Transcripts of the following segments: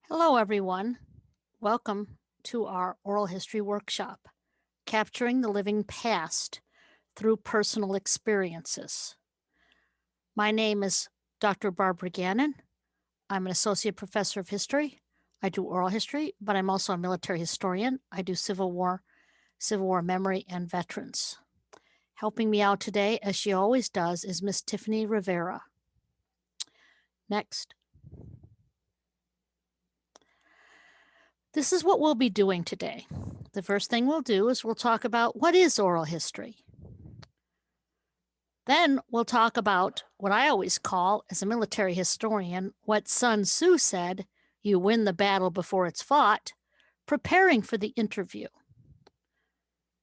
Hello, everyone. Welcome to our oral history workshop, Capturing the Living Past Through Personal Experiences. My name is Dr. Barbara Gannon. I'm an associate professor of history. I do oral history, but I'm also a military historian. I do Civil War memory, and veterans. Helping me out today, as she always does, is Miss Tiffany Rivera. Next. This is what we'll be doing today. The first thing we'll do is we'll talk about what is oral history. Then we'll talk about what I always call, as a military historian, what Sun Tzu said, you win the battle before it's fought, preparing for the interview,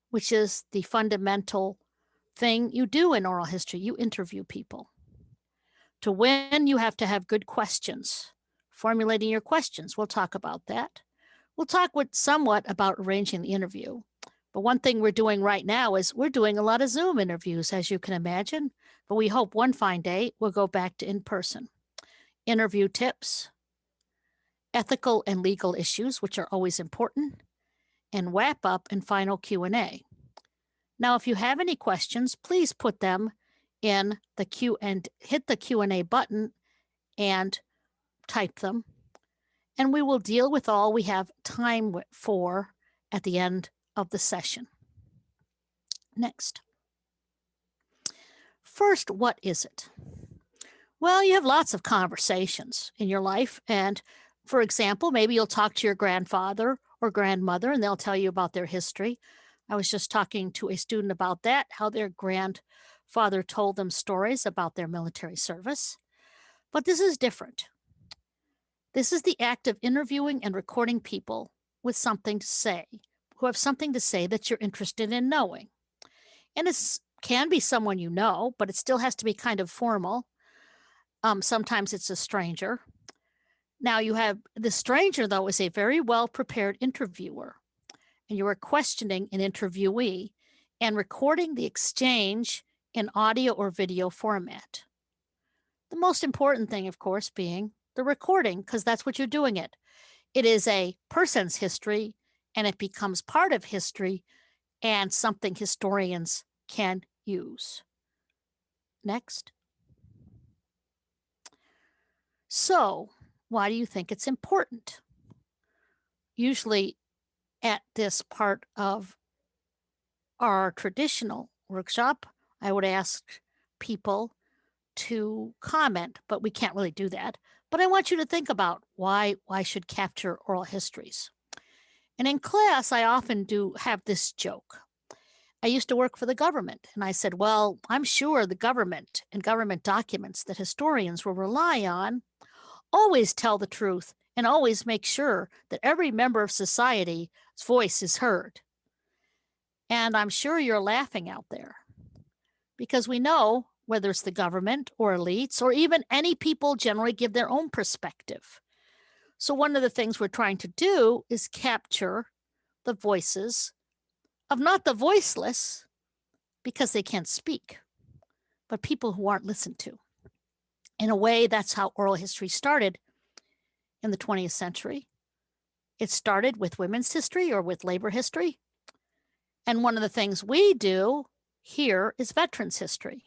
which is the fundamental thing you do in oral history. You interview people. To win, you have to have good questions. Formulating your questions, we'll talk about that. We'll talk somewhat about arranging the interview. But one thing we're doing right now is we're doing a lot of Zoom interviews, as you can imagine. But we hope one fine day we'll go back to in-person. Interview tips, ethical and legal issues, which are always important, and wrap up and final Q&A. Now, if you have any questions, please put them in the queue and hit the Q&A button and type them. And we will deal with all we have time for at the end of the session. Next. First, what is it? Well, you have lots of conversations in your life. And for example, maybe you'll talk to your grandfather or grandmother and they'll tell you about their history. I was just talking to a student about that, how their grandfather told them stories about their military service. But this is different. This is the act of interviewing and recording people with something to say, who have something to say that you're interested in knowing. And it can be someone you know, but it still has to be kind of formal. Sometimes it's a stranger. Now you have the stranger, though, is a very well-prepared interviewer. And you are questioning an interviewee and recording the exchange in audio or video format. The most important thing, of course, being the recording, because that's what you're doing it. It is a person's history, and it becomes part of history and something historians can use. Next. So, why do you think it's important? Usually at this part of our traditional workshop, I would ask people to comment, but we can't really do that. But I want you to think about why should capture oral histories. And in class, I often do have this joke. I used to work for the government, and I said, well, I'm sure the government and government documents that historians will rely on always tell the truth and always make sure that every member of society's voice is heard. And I'm sure you're laughing out there because we know whether it's the government or elites or even any people generally give their own perspective. So one of the things we're trying to do is capture the voices of not the voiceless because they can't speak, but people who aren't listened to. In a way, that's how oral history started in the 20th century. It started with women's history or with labor history. And one of the things we do here is veterans history,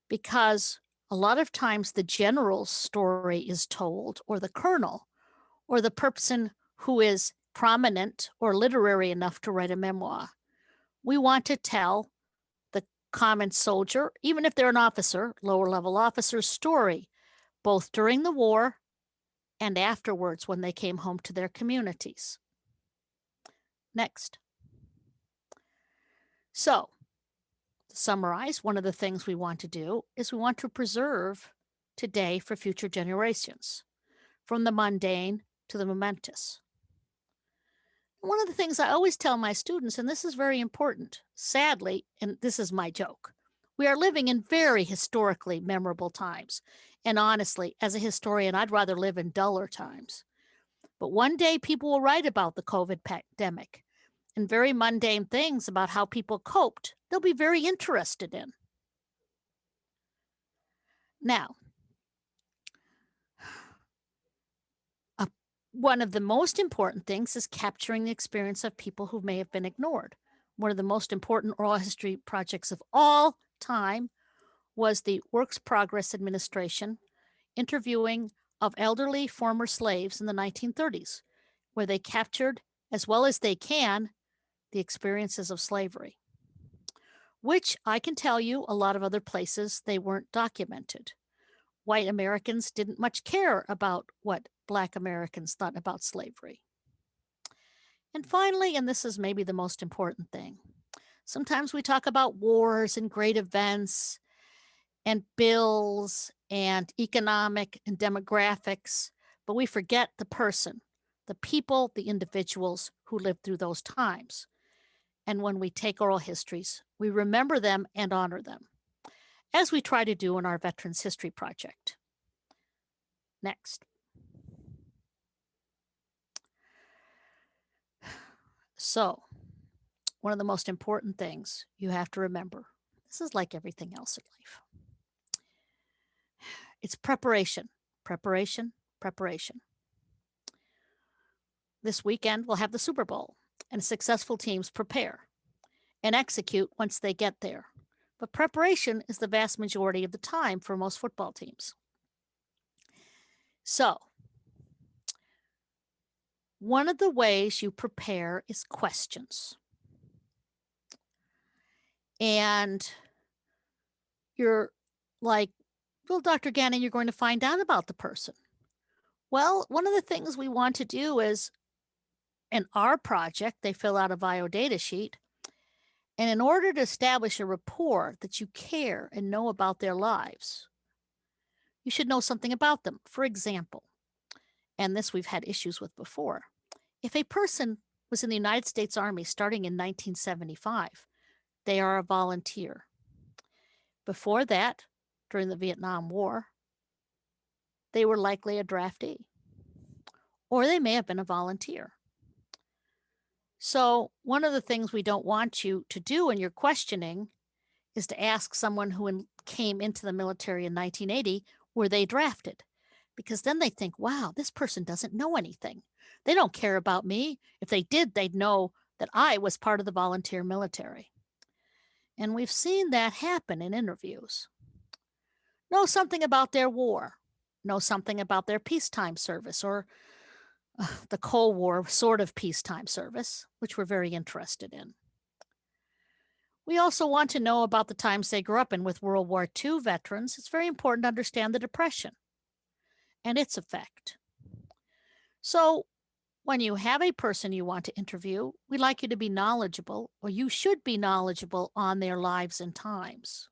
because a lot of times the general's story is told, or the colonel, or the person who is prominent or literary enough to write a memoir. We want to tell the common soldier, even if they're an officer, lower level officer's story, both during the war and afterwards when they came home to their communities. Next. So, to summarize, one of the things we want to do is we want to preserve today for future generations, from the mundane to the momentous. One of the things I always tell my students, and this is very important, sadly, and this is my joke, we are living in very historically memorable times. And honestly, as a historian, I'd rather live in duller times. But one day people will write about the COVID pandemic and very mundane things about how people coped. They'll be very interested in. Now, One of the most important things is capturing the experience of people who may have been ignored. One of the most important oral history projects of all time was the Works Progress Administration interviewing of elderly former slaves in the 1930s, where they captured, as well as they can, the experiences of slavery, which I can tell you a lot of other places they weren't documented. White Americans didn't much care about what Black Americans thought about slavery. And finally, and this is maybe the most important thing, sometimes we talk about wars and great events and bills and economic and demographics, but we forget the person, the people, the individuals who lived through those times. And when we take oral histories, we remember them and honor them, as we try to do in our Veterans History Project. Next. So, one of the most important things you have to remember, this is like everything else in life, it's preparation, preparation, preparation. This weekend, we'll have the Super Bowl, and successful teams prepare and execute once they get there. But preparation is the vast majority of the time for most football teams. So, one of the ways you prepare is questions. And you're like, well, Dr. Gannon, you're going to find out about the person. Well, one of the things we want to do is in our project, they fill out a bio data sheet. And in order to establish a rapport that you care and know about their lives, you should know something about them. For example, and this we've had issues with before, if a person was in the United States Army starting in 1975, they are a volunteer. Before that, during the Vietnam War, they were likely a draftee, or they may have been a volunteer. So, one of the things we don't want you to do in your questioning is to ask someone who came into the military in 1980, were they drafted? Because then they think, wow, this person doesn't know anything. They don't care about me. If they did, they'd know that I was part of the volunteer military. And we've seen that happen in interviews. Know something about their war, know something about their peacetime service or the Cold War sort of peacetime service, which we're very interested in. We also want to know about the times they grew up in. With World War II veterans, it's very important to understand the Depression and its effect. So, when you have a person you want to interview, we'd like you to be knowledgeable, or you should be knowledgeable on their lives and times.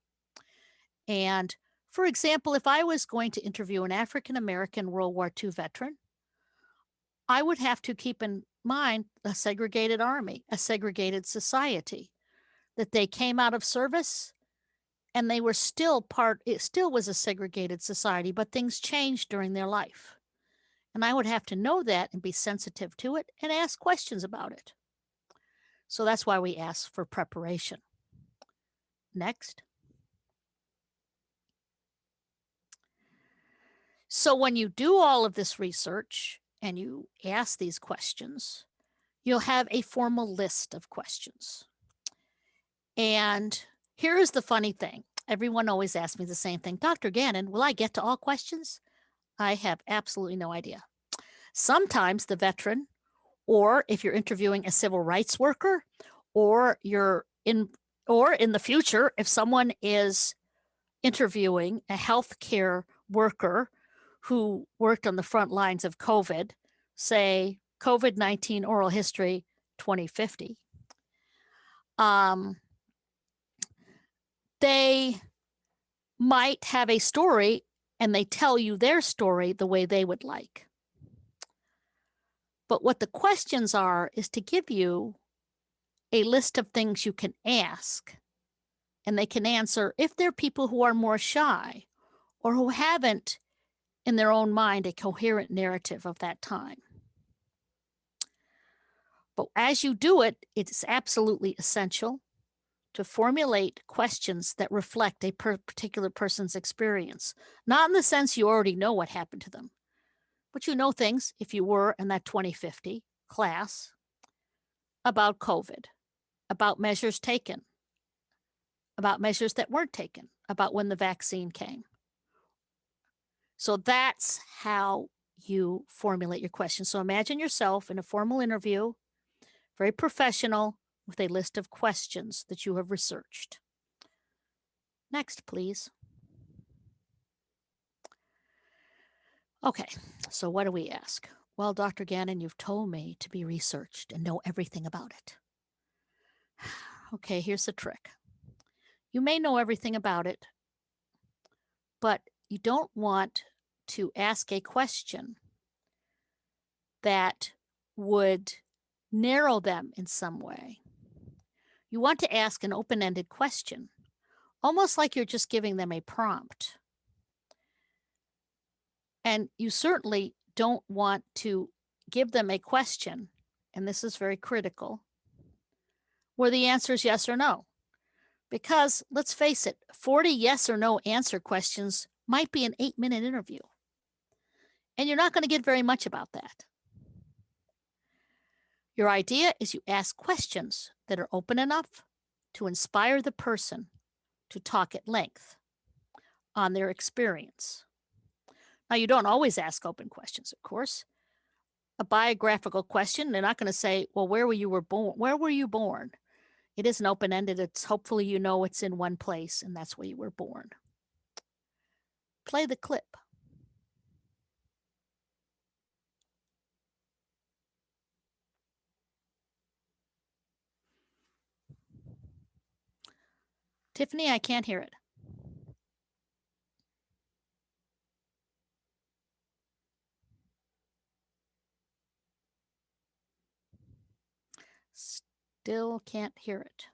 And for example, if I was going to interview an African American World War II veteran, I would have to keep in mind a segregated army, a segregated society, that they came out of service and they were still part, it still was a segregated society, but things changed during their life. And I would have to know that and be sensitive to it and ask questions about it. So that's why we ask for preparation. Next. So when you do all of this research and you ask these questions, you'll have a formal list of questions. And here's the funny thing. Everyone always asks me the same thing. Dr. Gannon, will I get to all questions? I have absolutely no idea. Sometimes the veteran, or if you're interviewing a civil rights worker, or in the future, if someone is interviewing a healthcare worker who worked on the front lines of COVID, say COVID-19 oral history 2050, they might have a story and they tell you their story the way they would like. But what the questions are is to give you a list of things you can ask, and they can answer if they're people who are more shy or who haven't in their own mind a coherent narrative of that time. But as you do it, it's absolutely essential to formulate questions that reflect a particular person's experience, not in the sense you already know what happened to them, but you know things, if you were in that 2050 class, about COVID, about measures taken, about measures that weren't taken, about when the vaccine came. So that's how you formulate your questions. So imagine yourself in a formal interview, very professional, with a list of questions that you have researched. Next, please. Okay, so what do we ask? Well, Dr. Gannon, you've told me to be researched and know everything about it. Okay, here's the trick. You may know everything about it, but you don't want to ask a question that would narrow them in some way. You want to ask an open-ended question, almost like you're just giving them a prompt. And you certainly don't want to give them a question, and this is very critical, where the answer is yes or no. Because let's face it, 40 yes or no answer questions might be an 8-minute interview. And you're not going to get very much about that. Your idea is you ask questions that are open enough to inspire the person to talk at length on their experience. Now, you don't always ask open questions, of course. A biographical question, they're not going to say, well, where were you born? Where were you born? It isn't open-ended. It's hopefully you know it's in one place, and that's where you were born. Play the clip. Tiffany, I can't hear it. Still can't hear it.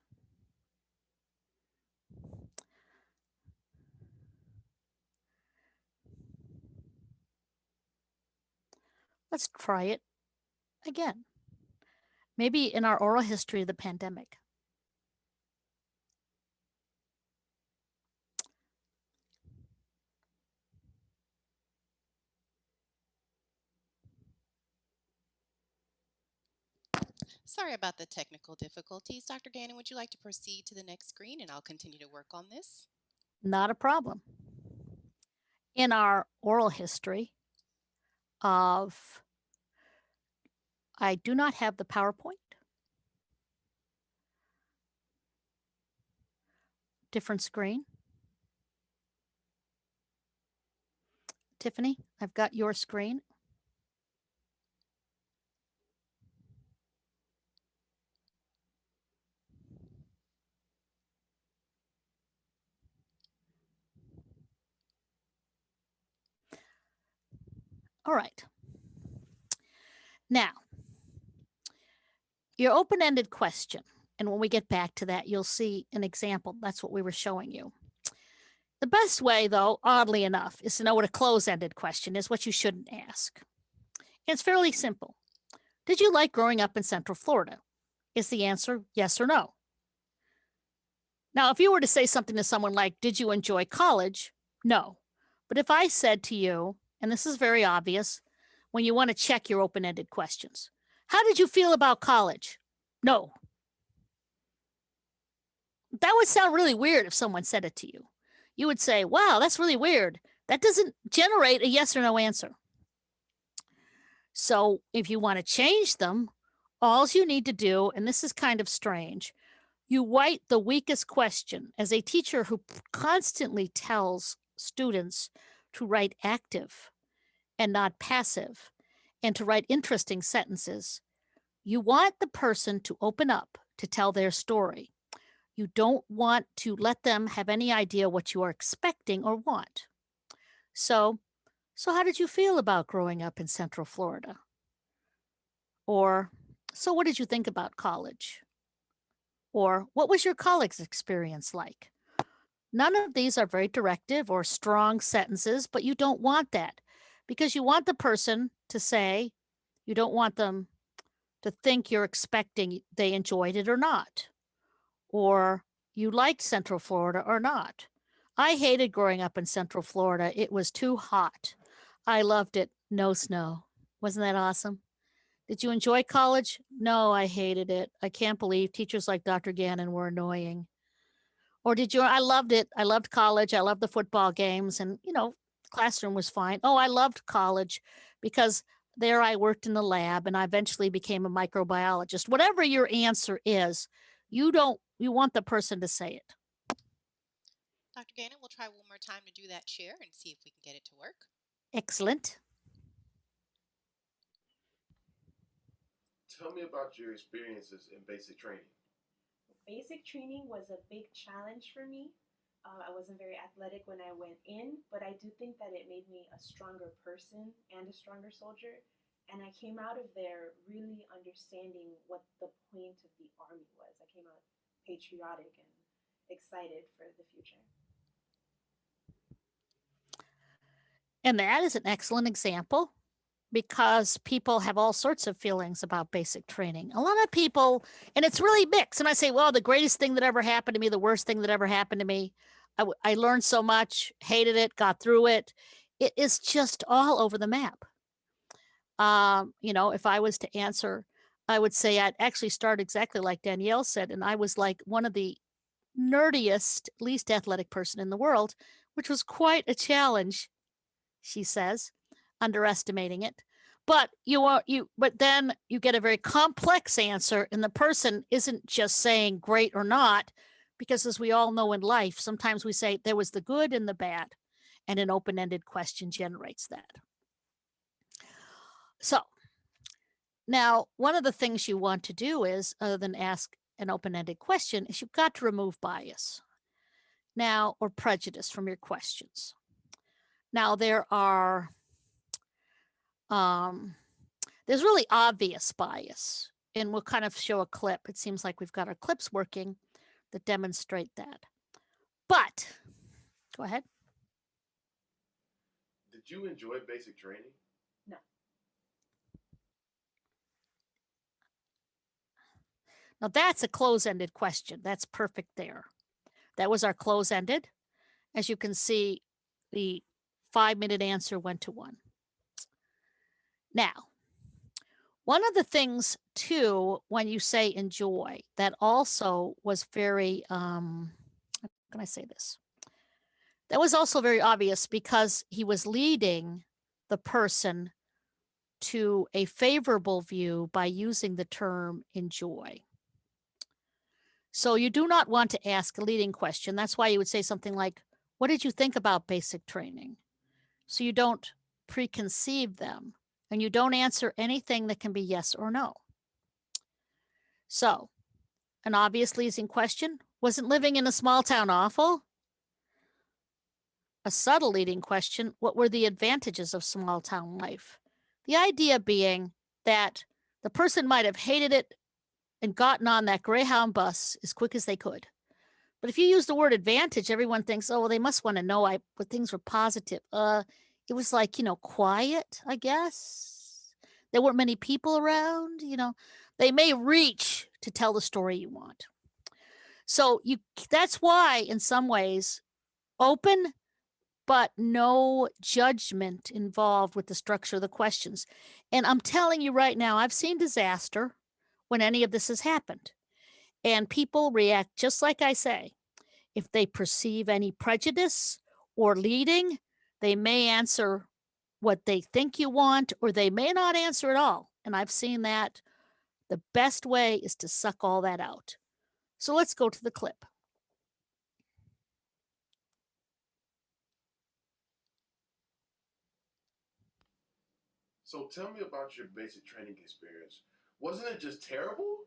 Let's try it again. Maybe in our oral history of the pandemic. Sorry about the technical difficulties. Dr. Gannon, would you like to proceed to the next screen and I'll continue to work on this? Not a problem. In our oral history of, I do not have the PowerPoint. Different screen. Tiffany, I've got your screen. All right. Now, your open-ended question, and when we get back to that, you'll see an example. That's what we were showing you. The best way, though, oddly enough, is to know what a close-ended question is, what you shouldn't ask. It's fairly simple. Did you like growing up in Central Florida? Is the answer yes or no? Now, if you were to say something to someone like, did you enjoy college? No. But if I said to you, and this is very obvious, when you want to check your open-ended questions, how did you feel about college? No. That would sound really weird if someone said it to you. You would say, wow, that's really weird. That doesn't generate a yes or no answer. So if you want to change them, all you need to do, and this is kind of strange, you write the weakest question. As a teacher who constantly tells students to write active and not passive and to write interesting sentences, you want the person to open up to tell their story. You don't want to let them have any idea what you are expecting or want. So how did you feel about growing up in Central Florida? Or, so what did you think about college? Or, what was your college experience like? None of these are very directive or strong sentences, but you don't want that because you want the person to say, you don't want them to think you're expecting they enjoyed it or not, or you liked Central Florida or not. I hated growing up in Central Florida. It was too hot. I loved it No snow. Wasn't that awesome? Did you enjoy college? No, I hated it. I can't believe teachers like Dr. Gannon were annoying. Or did you? I loved it. I loved college. I loved the football games and, classroom was fine. Oh, I loved college because there I worked in the lab and I eventually became a microbiologist. Whatever your answer is, you want the person to say it. Dr. Gannon, we'll try one more time to do that chair and see if we can get it to work. Excellent. Tell me about your experiences in basic training. Basic training was a big challenge for me. I wasn't very athletic when I went in, but I do think that it made me a stronger person and a stronger soldier. And I came out of there really understanding what the point of the army was. I came out patriotic and excited for the future. And that is an excellent example because people have all sorts of feelings about basic training. A lot of people, and it's really mixed. And I say, well, the greatest thing that ever happened to me, the worst thing that ever happened to me. I learned so much, hated it, got through it. It is just all over the map. If I was to answer, I would say I'd actually start exactly like Danielle said. And I was like one of the nerdiest, least athletic person in the world, which was quite a challenge, she says, underestimating it. But then you get a very complex answer, and the person isn't just saying great or not, because as we all know in life, sometimes we say there was the good and the bad, and an open-ended question generates that. So now, one of the things you want to do is, other than ask an open-ended question, is you've got to remove bias now or prejudice from your questions. Now um, there's really obvious bias, and we'll kind of show a clip. It seems like we've got our clips working that demonstrate that. But go ahead. Did you enjoy basic training? No. Now that's a close-ended question. That's perfect there. That was our close-ended. As you can see, the 5-minute answer went to 1. Now, one of the things too, when you say enjoy, that also was very, how can I say this? That was also very obvious because he was leading the person to a favorable view by using the term enjoy. So you do not want to ask a leading question. That's why you would say something like, what did you think about basic training? So you don't preconceive them and you don't answer anything that can be yes or no. So an obvious leading question, wasn't living in a small town awful? A subtle leading question, what were the advantages of small town life? The idea being that the person might have hated it and gotten on that Greyhound bus as quick as they could. But if you use the word advantage, everyone thinks, oh, well, they must want to know but things were positive. It was like, quiet, I guess. There weren't many people around, They may reach to tell the story you want. So that's why, in some ways, open but no judgment involved with the structure of the questions. And I'm telling you right now, I've seen disaster when any of this has happened. And people react just like I say. If they perceive any prejudice or leading, they may answer what they think you want, or they may not answer at all. And I've seen that. The best way is to suck all that out. So let's go to the clip. So tell me about your basic training experience. Wasn't it just terrible?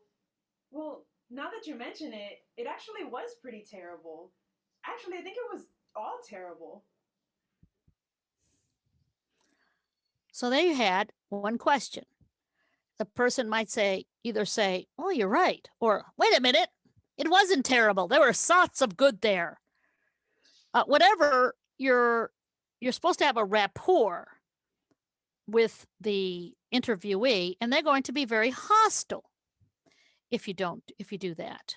Well, now that you mention it, it actually was pretty terrible. Actually, I think it was all terrible. So there you had one question. The person might either say, oh, you're right, or wait a minute, it wasn't terrible. There were lots of good there. Whatever, you're supposed to have a rapport with the interviewee, and they're going to be very hostile if you do that.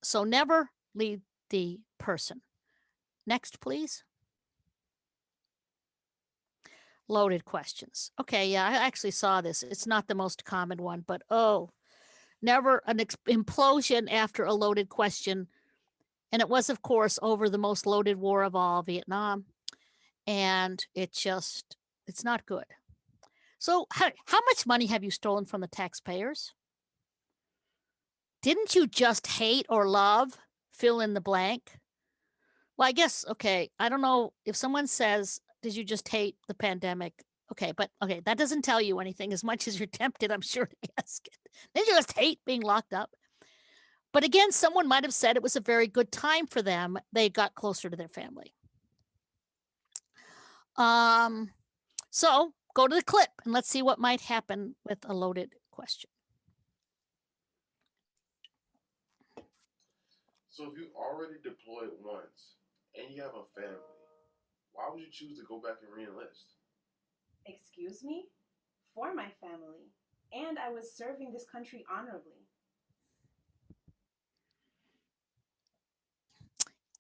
So never lead the person. Next, please. Loaded questions. Okay, yeah, I actually saw this. It's not the most common one, but oh, never an implosion after a loaded question. And it was, of course, over the most loaded war of all, Vietnam. And it's not good. So, how much money have you stolen from the taxpayers? Didn't you just hate or love? Fill in the blank. Well, I guess, okay, I don't know if someone says, did you just hate the pandemic? Okay, but okay, that doesn't tell you anything as much as you're tempted, I'm sure, to ask it. Did you just hate being locked up? But again, someone might have said it was a very good time for them. They got closer to their family. So go to the clip and let's see what might happen with a loaded question. So if you already deployed once and you have a family, why would you choose to go back and re-enlist? Excuse me? For my family. And I was serving this country honorably.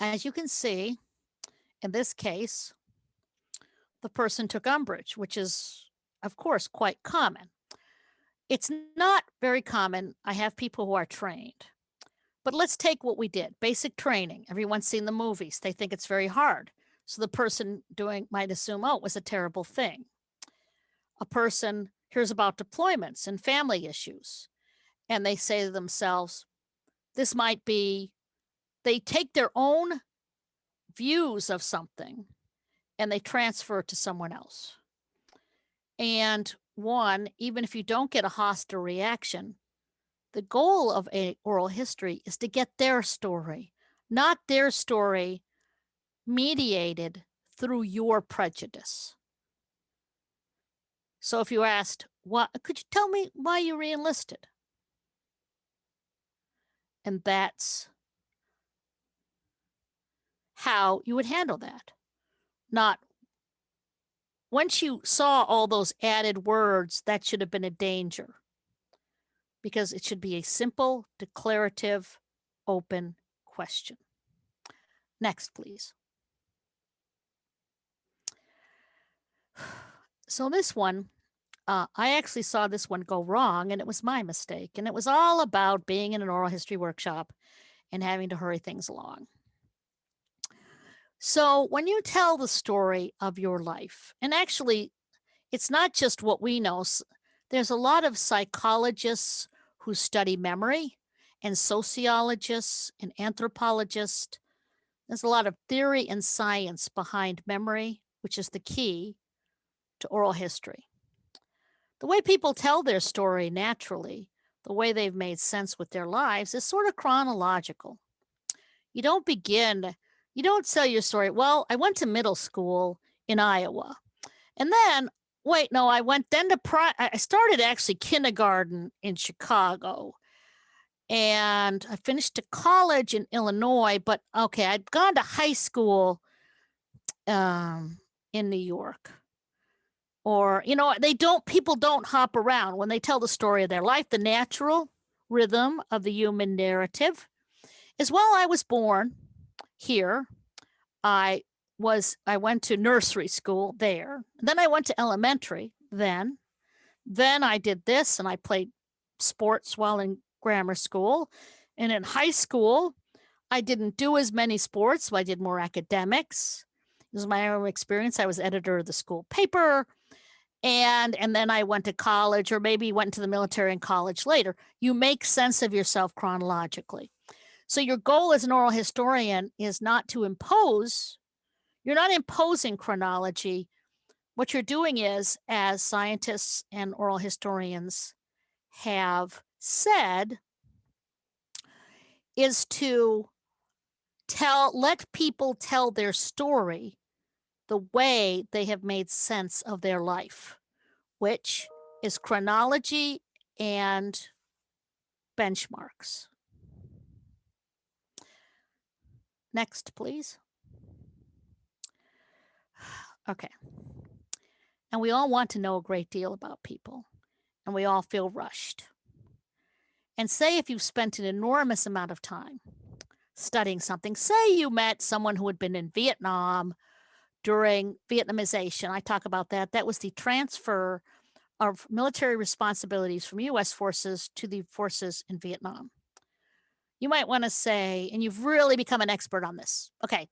As you can see, in this case, the person took umbrage, which is, of course, quite common. It's not very common. I have people who are trained. But let's take what we did, basic training. Everyone's seen the movies. They think it's very hard. So the person doing might assume, oh, it was a terrible thing. A person hears about deployments and family issues, and they say to themselves, this might be, they take their own views of something and they transfer it to someone else. And one, even if you don't get a hostile reaction, the goal of a oral history is to get their story, not their story mediated through your prejudice. So if you asked, what could you tell me why you re-enlisted? And that's how you would handle that. Not once you saw all those added words, that should have been a danger, because it should be a simple, declarative, open question. Next, please. So this one, I actually saw this one go wrong, and it was my mistake. And it was all about being in an oral history workshop and having to hurry things along. So when you tell the story of your life, and actually, it's not just what we know. There's a lot of psychologists who study memory, and sociologists and anthropologists. There's a lot of theory and science behind memory, which is the key to oral history. The way people tell their story naturally, the way they've made sense with their lives, is sort of chronological. You don't tell your story, well, I went to middle school in Iowa. And then, wait, no, I started actually kindergarten in Chicago. And I finished a college in Illinois, but okay, I'd gone to high school in New York. Or, people don't hop around when they tell the story of their life. The natural rhythm of the human narrative is, well, I was born here. I went to nursery school there. Then I went to elementary. Then I did this, and I played sports while in grammar school. And in high school, I didn't do as many sports, so I did more academics. This is my own experience. I was editor of the school paper. And then I went to college, or maybe went to the military and college later. You make sense of yourself chronologically. So your goal as an oral historian is not to impose. You're not imposing chronology. What you're doing is, as scientists and oral historians have said, is to let people tell their story the way they have made sense of their life, which is chronology and benchmarks. Next, please. Okay. And we all want to know a great deal about people, and we all feel rushed. And say if you've spent an enormous amount of time studying something, say you met someone who had been in Vietnam during Vietnamization. I talk about that. That was the transfer of military responsibilities from U.S. forces to the forces in Vietnam. You might want to say, and you've really become an expert on this. Okay.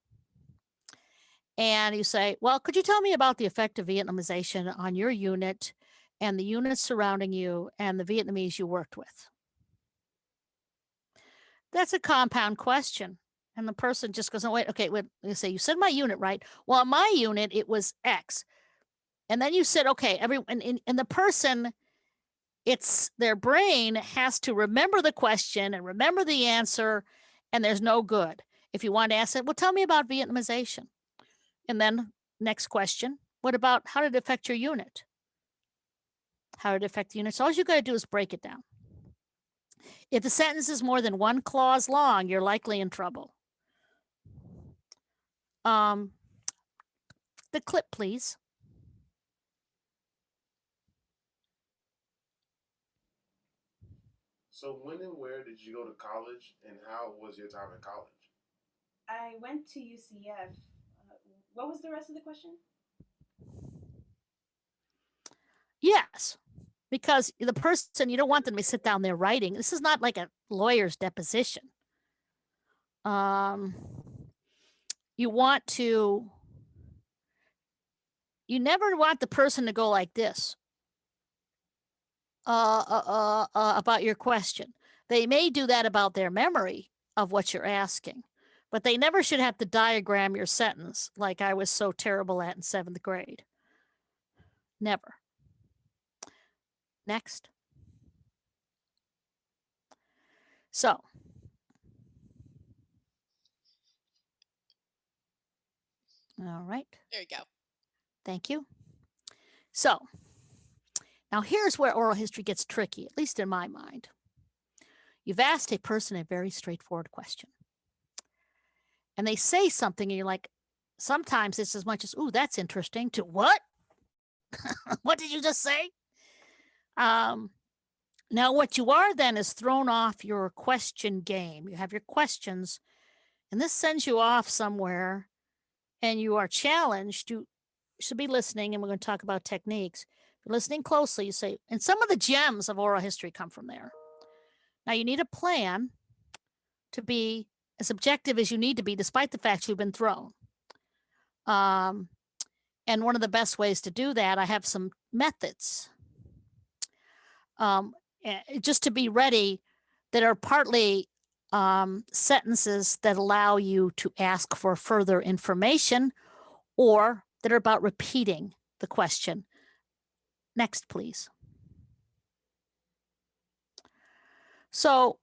And you say, well, could you tell me about the effect of Vietnamization on your unit and the units surrounding you and the Vietnamese you worked with? That's a compound question. And the person just goes, oh, wait, okay, wait, you say, you said my unit, right? Well, in my unit, it was X. And then you said, okay, and the person, it's their brain has to remember the question and remember the answer, and there's no good. If you want to ask it, well, tell me about Vietnamization. And then next question, what about how did it affect your unit? How did it affect the unit? So all you got to do is break it down. If the sentence is more than one clause long, you're likely in trouble. The clip, please. So when and where did you go to college, and how was your time in college? I went to UCF. What was the rest of the question? Yes, because the person, you don't want them to sit down there writing. This is not like a lawyer's deposition. You never want the person to go like this about your question. They may do that about their memory of what you're asking, but they never should have to diagram your sentence like I was so terrible at in 7th grade. Never. Next. So, all right. There you go. Thank you. So, now here's where oral history gets tricky, at least in my mind. You've asked a person a very straightforward question. And they say something and you're like, sometimes it's as much as, ooh, that's interesting, to what? What did you just say? Now what you are then is thrown off your question game. You have your questions and this sends you off somewhere and you are challenged. You should be listening, and we're going to talk about techniques. But listening closely, you say, and some of the gems of oral history come from there. Now you need a plan to be as objective as you need to be, despite the fact you've been thrown. And one of the best ways to do that, I have some methods. Just to be ready, that are partly sentences that allow you to ask for further information or that are about repeating the question. Next, please. So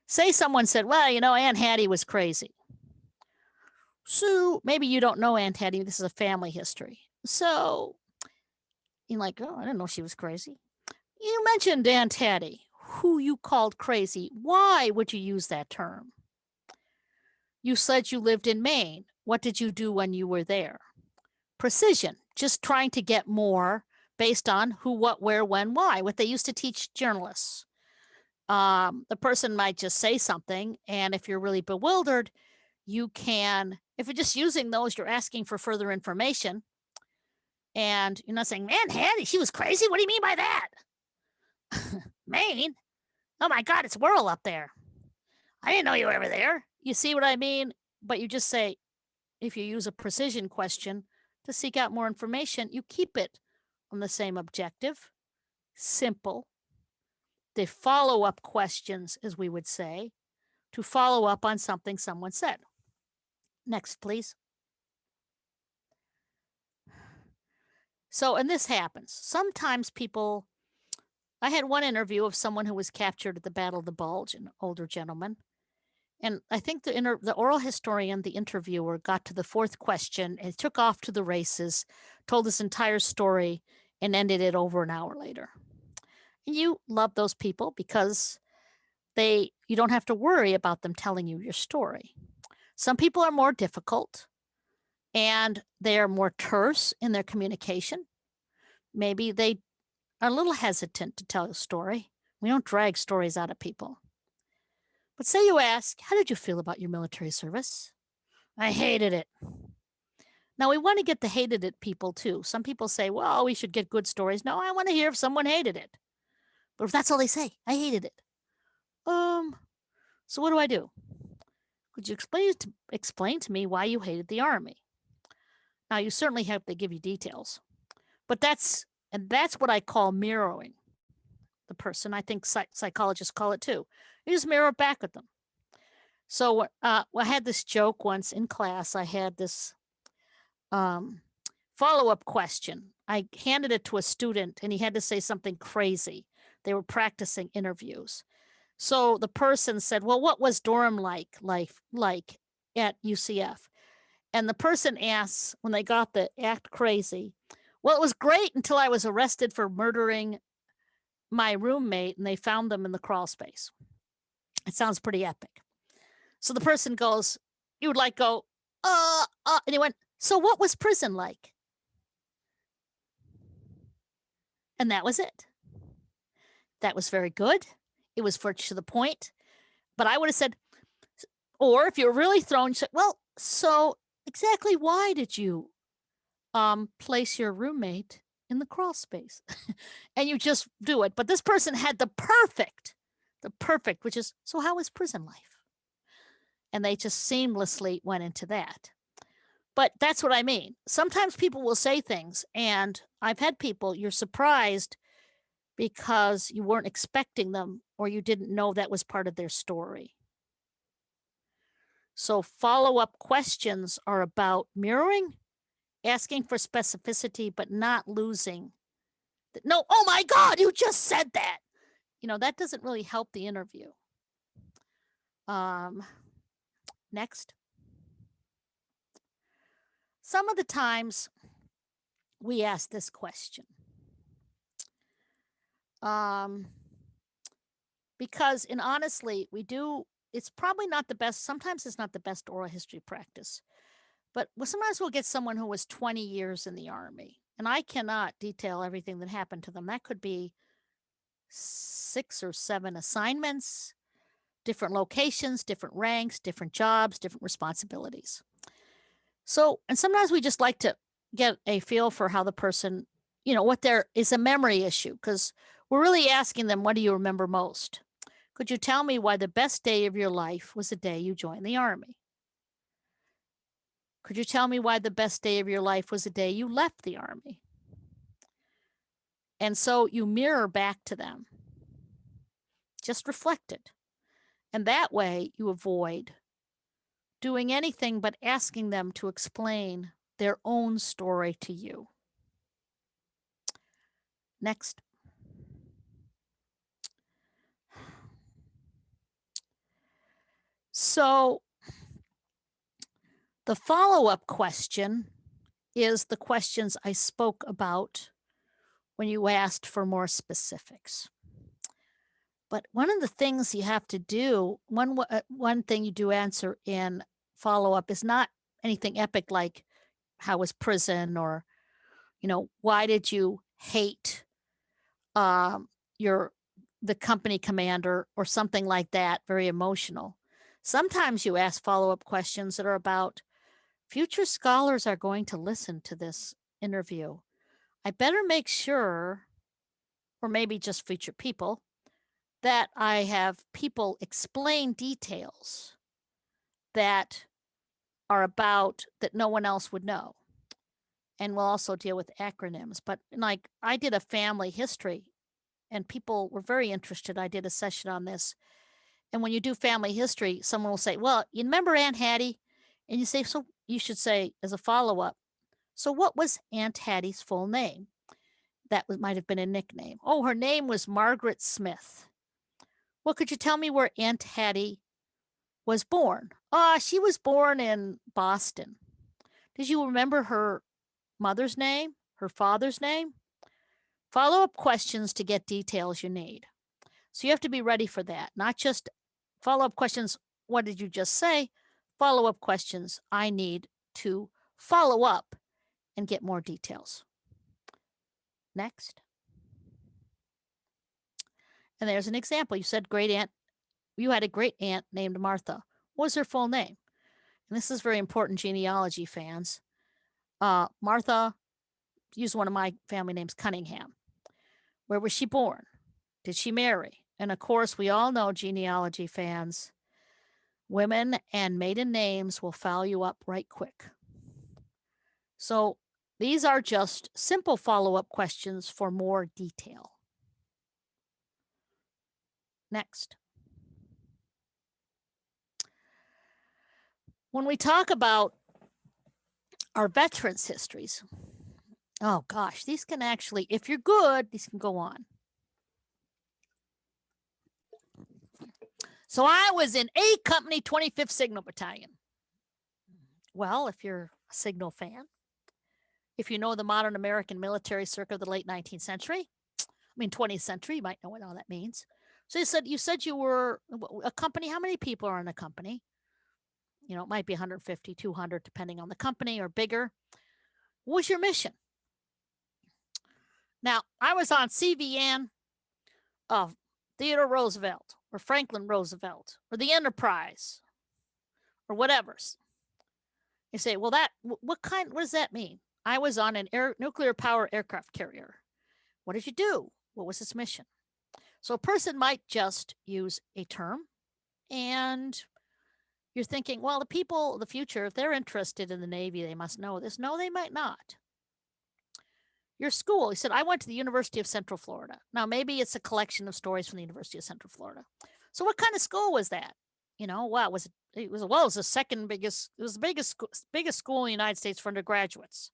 say someone said, well, you know, Aunt Hattie was crazy. So maybe you don't know Aunt Hattie. This is a family history. So you're like, oh, I didn't know she was crazy. You mentioned Aunt Hattie, who you called crazy. Why would you use that term? You said you lived in Maine. What did you do when you were there? Precision, just trying to get more based on who, what, where, when, why, what they used to teach journalists. The person might just say something, and if you're really bewildered, you can, if you're just using those, you're asking for further information. And you're not saying, man, Hattie, she was crazy. What do you mean by that? Maine? Oh my God, it's Whirl up there. I didn't know you were ever there. You see what I mean? But you just say, if you use a precision question to seek out more information, you keep it on the same objective, simple. The follow-up questions, as we would say, to follow up on something someone said. Next, please. So, and this happens. Sometimes people, I had one interview of someone who was captured at the Battle of the Bulge, an older gentleman. And I think the oral historian, the interviewer, got to the 4th question and took off to the races, told his entire story, and ended it over an hour later. And you love those people because you don't have to worry about them telling you your story. Some people are more difficult and they are more terse in their communication. Maybe they are a little hesitant to tell a story. We don't drag stories out of people. But say you ask, how did you feel about your military service? I hated it. Now, we want to get the hated it people too. Some people say, well, we should get good stories. No, I want to hear if someone hated it. But if that's all they say, I hated it. So what do I do? Could you explain to me why you hated the Army? Now, you certainly have to give you details, but that's what I call mirroring the person. I think psychologists call it too. You just mirror back at them. So I had this joke once in class. I had this follow-up question. I handed it to a student, and he had to say something crazy. They were practicing interviews. So the person said, "Well, what was dorm life like at UCF?" And the person asks, when they got the act crazy, "Well, it was great until I was arrested for murdering my roommate, and they found them in the crawl space." It sounds pretty epic. So the person goes, you would like go, and he went, "So what was prison like?" And that was it. That was very good. It was to the point. But I would have said, or if you're really thrown, you say, "Well, so exactly why did you place your roommate in the crawl space?" And you just do it. But this person had the perfect, which is, "So how was prison life?" And they just seamlessly went into that. But that's what I mean. Sometimes people will say things, and I've had people, you're surprised because you weren't expecting them or you didn't know that was part of their story. So follow-up questions are about mirroring, asking for specificity, but not losing. No, "Oh my God, you just said that." That doesn't really help the interview. Next. Some of the times we ask this question. Because, and honestly, it's probably not the best, sometimes it's not the best oral history practice, but sometimes we'll get someone who was 20 years in the Army, and I cannot detail everything that happened to them. That could be 6 or 7 assignments, different locations, different ranks, different jobs, different responsibilities. So, and sometimes we just like to get a feel for how the person, what there is a memory issue, because we're really asking them, what do you remember most? Could you tell me why the best day of your life was the day you joined the Army? Could you tell me why the best day of your life was the day you left the Army? And so you mirror back to them. Just reflect it. And that way you avoid doing anything but asking them to explain their own story to you. Next. So the follow-up question is the questions I spoke about when you asked for more specifics. But one of the things you have to do, one thing you do answer in follow-up is not anything epic like how was prison, or, why did you hate the company commander, or something like that, very emotional. Sometimes you ask follow-up questions that are about, future scholars are going to listen to this interview. I better make sure, or maybe just future people, that I have people explain details that are about that no one else would know. And we'll also deal with acronyms. But like I did a family history and people were very interested. I did a session on this. And when you do family history, someone will say, "Well, you remember Aunt Hattie?" And you say, so you should say as a follow-up, "So what was Aunt Hattie's full name?" Might have been a nickname. "Oh, her name was Margaret Smith." "Well, could you tell me where Aunt Hattie was born?" She was born in Boston." "Did you remember her mother's name, her father's name?" Follow-up questions to get details you need. So you have to be ready for that, not just follow-up questions, "What did you just say?" Follow-up questions, "I need to follow up and get more details." Next. And there's an example. You said you had a great aunt named Martha. What was her full name? And this is very important, genealogy fans. Martha, use one of my family names, Cunningham. Where was she born? Did she marry? And of course, we all know, genealogy fans, women and maiden names will foul you up right quick. So these are just simple follow-up questions for more detail. Next. When we talk about our veterans' histories, oh gosh, these can actually, if you're good, these can go on. So I was in A Company, 25th Signal Battalion. Well, if you're a Signal fan, if you know the modern American military circa of the late 19th century, 20th century, you might know what all that means. So you said you were a company. How many people are in a company? It might be 150, 200, depending on the company, or bigger. What was your mission? Now, I was on CVN of Theodore Roosevelt or Franklin Roosevelt or the Enterprise or whatever's. You say, well, what does that mean? I was on an nuclear power aircraft carrier. What did you do? What was its mission? So a person might just use a term, and you're thinking, well, the people of the future, if they're interested in the Navy, they must know this. No, they might not. Your school, he said, I went to the University of Central Florida. Now, maybe it's a collection of stories from the University of Central Florida. So what kind of school was that? Wow, it was the second biggest, it was the biggest school in the United States for undergraduates.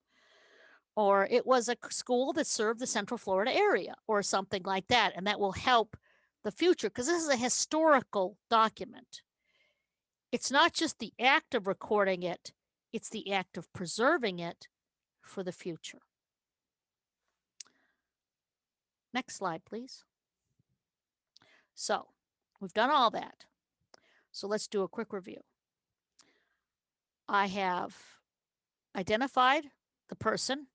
Or it was a school that served the Central Florida area or something like that. And that will help the future, because this is a historical document. It's not just the act of recording it, it's the act of preserving it for the future. Next slide, please. So we've done all that. So let's do a quick review. I have identified the person.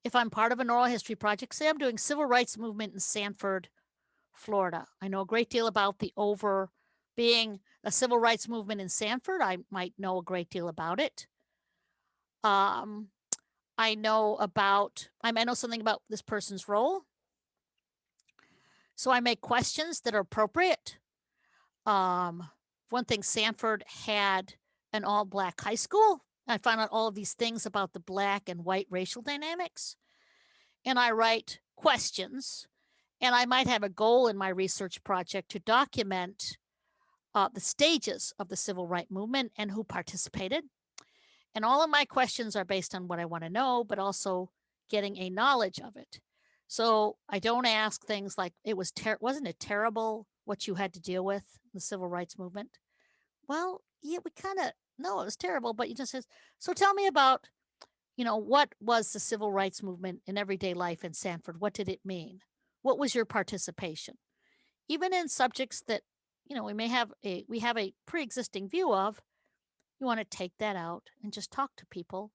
If I'm part of an oral history project, say I'm doing civil rights movement in Sanford, Florida. I know a great deal about being a civil rights movement in Sanford. I might know a great deal about it. I know something about this person's role. So I make questions that are appropriate. One thing, Sanford had an all-black high school. I found out all of these things about the black and white racial dynamics. And I write questions. And I might have a goal in my research project to document the stages of the civil rights movement and who participated. And all of my questions are based on what I want to know, but also getting a knowledge of it. So I don't ask things like, wasn't it terrible what you had to deal with the civil rights movement? Well, yeah, we kind of know it was terrible, but you just says, so tell me about, what was the civil rights movement in everyday life in Sanford? What did it mean? What was your participation? Even in subjects that, we have a pre-existing view of, you want to take that out and just talk to people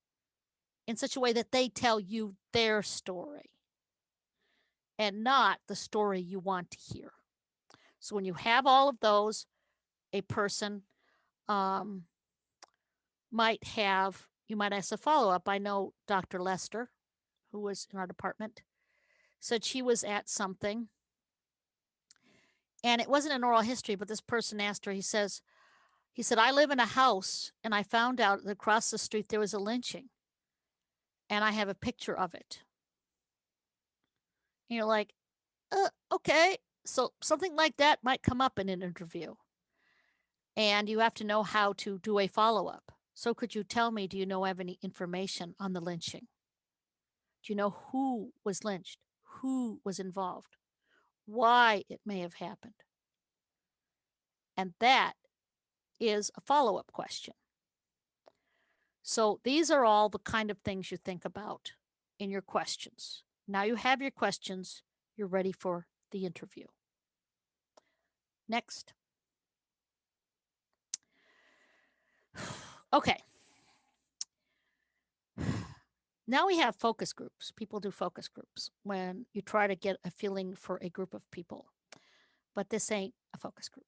in such a way that they tell you their story and not the story you want to hear. So when you have all of those, a person you might ask a follow-up. I know Dr. Lester, who was in our department, said she was at something, and it wasn't an oral history, but this person asked her, he said, I live in a house, and I found out that across the street there was a lynching, and I have a picture of it. And you're like, okay. So something like that might come up in an interview, and you have to know how to do a follow-up. So could you tell me, do you know have any information on the lynching? Do you know who was lynched? Who was involved? Why it may have happened? And that is a follow-up question. So these are all the kind of things you think about in your questions. Now you have your questions, you're ready for the interview. Next. Okay. Now we have focus groups. People do focus groups when you try to get a feeling for a group of people. But this ain't a focus group.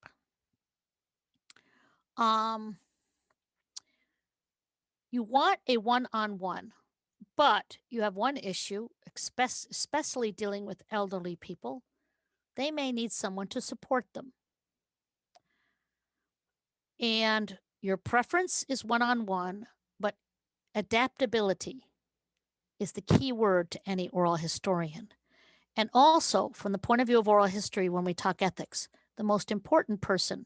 You want a one-on-one But you have one issue, especially dealing with elderly people. They may need someone to support them. And your preference is one on one, but adaptability is the key word to any oral historian. And also, from the point of view of oral history, when we talk ethics, the most important person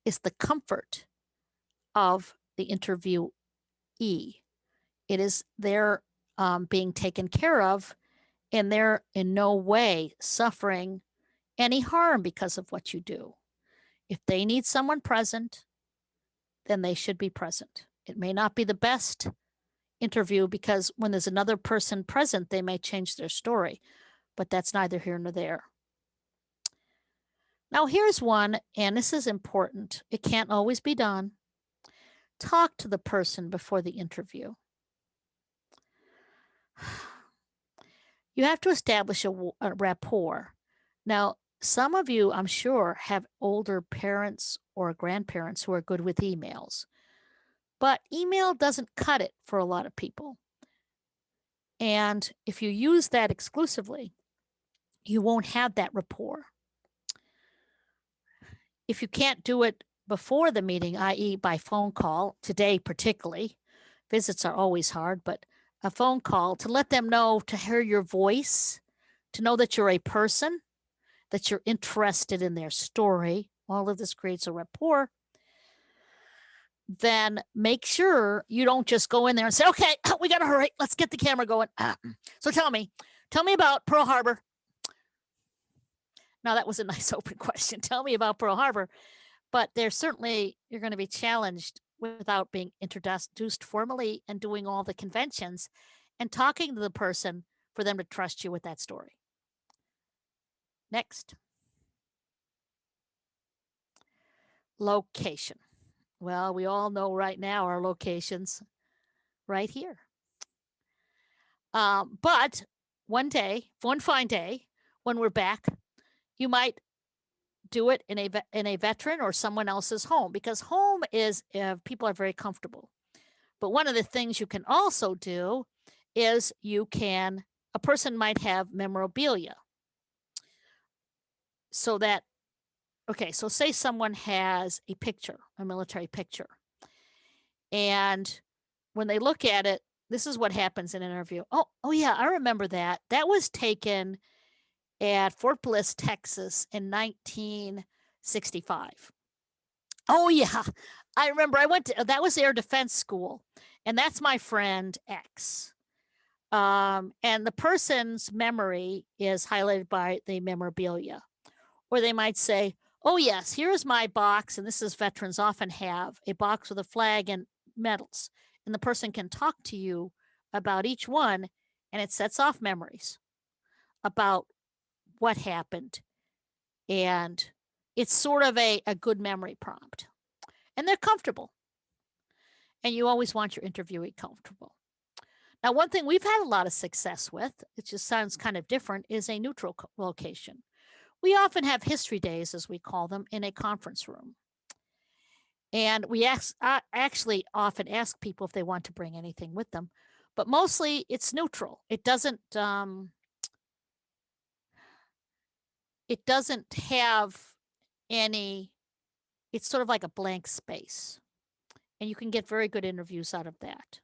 is the comfort of the interviewee. It is their being taken care of, and they're in no way suffering any harm because of what you do. If they need someone present, then they should be present. It may not be the best interview because when there's another person present, they may change their story, but that's neither here nor there. Now, here's one, and this is important. It can't always be done. Talk to the person before the interview. You have to establish a rapport. Now, some of you, I'm sure, have older parents or grandparents who are good with emails, but email doesn't cut it for a lot of people. And if you use that exclusively, you won't have that rapport. If you can't do it before the meeting, i.e., by phone call, today particularly, visits are always hard, but a phone call to let them know, to hear your voice, to know that you're a person, that you're interested in their story, all of this creates a rapport. Then make sure you don't just go in there and say, okay, we got to hurry. Let's get the camera going. So tell me about Pearl Harbor. Now, that was a nice open question. Tell me about Pearl Harbor. But there's certainly, you're going to be challenged without being introduced formally and doing all the conventions and talking to the person for them to trust you with that story. Next. Location. Well, we all know right now our locations right here. But one fine day, when we're back, you might do it in a veteran or someone else's home, because home is people are very comfortable. But one of the things you can also do is a person might have memorabilia. So that, okay, so say someone has a picture, a military picture, and when they look at it, this is what happens in an interview. Oh yeah, I remember that. That was taken at Fort Bliss, Texas in 1965. Oh yeah, I remember. That was Air Defense School, and that's my friend X. And the person's memory is highlighted by the memorabilia. Or they might say, oh yes, here's my box, and this is veterans often have a box with a flag and medals, and the person can talk to you about each one, and it sets off memories about what happened, and it's sort of a good memory prompt, and they're comfortable, and you always want your interviewee comfortable. Now, one thing we've had a lot of success with, it just sounds kind of different, is a neutral location. We often have history days, as we call them, in a conference room. And we actually often ask people if they want to bring anything with them, but mostly it's neutral. It doesn't have any, it's sort of like a blank space. And you can get very good interviews out of that.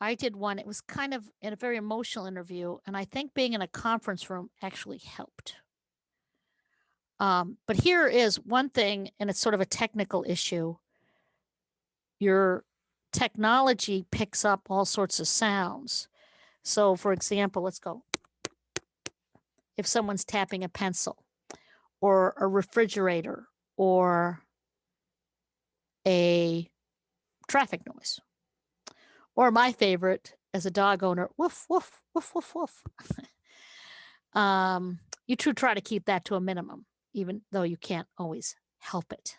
I did one, it was kind of in a very emotional interview, and I think being in a conference room actually helped. But here is one thing, and it's sort of a technical issue. Your technology picks up all sorts of sounds. So, for example, let's go. If someone's tapping a pencil, or a refrigerator, or a traffic noise, or my favorite as a dog owner, woof, woof, woof, woof, woof. You should try to keep that to a minimum, even though you can't always help it.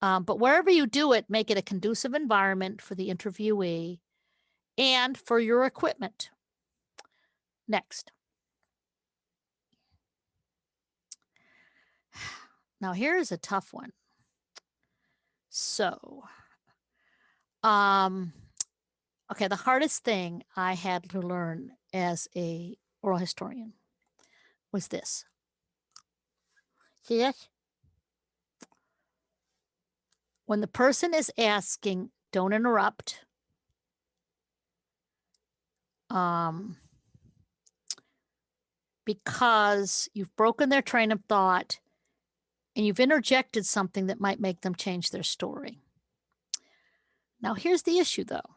But wherever you do it, make it a conducive environment for the interviewee and for your equipment. Next. Now, here's a tough one. So, Okay, the hardest thing I had to learn as a oral historian was this. See this? When the person is asking, don't interrupt. Because you've broken their train of thought and you've interjected something that might make them change their story. Now, here's the issue though.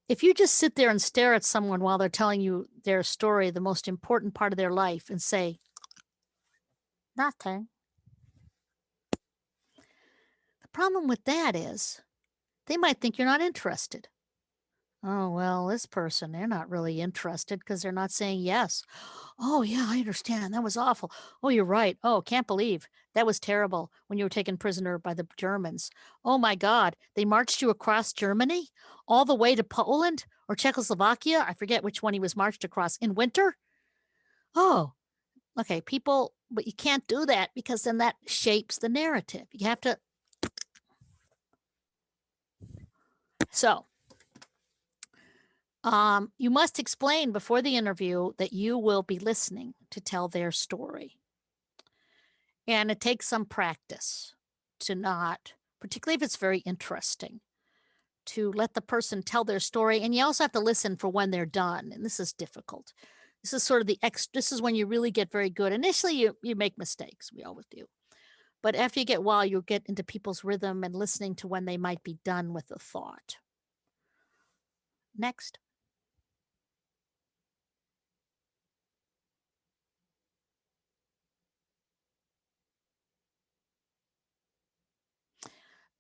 If you just sit there and stare at someone while they're telling you their story, the most important part of their life, and say, nothing. The problem with that is they might think you're not interested. Oh, well, this person, they're not really interested because they're not saying yes. Oh, yeah, I understand. That was awful. Oh, you're right. Oh, can't believe that was terrible when you were taken prisoner by the Germans. Oh, my God. They marched you across Germany all the way to Poland or Czechoslovakia. I forget which one he was marched across in winter. Oh, okay. People, but you can't do that because then that shapes the narrative. You have to. So, you must explain before the interview that you will be listening to tell their story. And it takes some practice to not, particularly if it's very interesting, to let the person tell their story. And you also have to listen for when they're done. And this is difficult. This is sort of this is when you really get very good. Initially, you make mistakes. We always do. But after you get a while, you'll get into people's rhythm and listening to when they might be done with the thought. Next.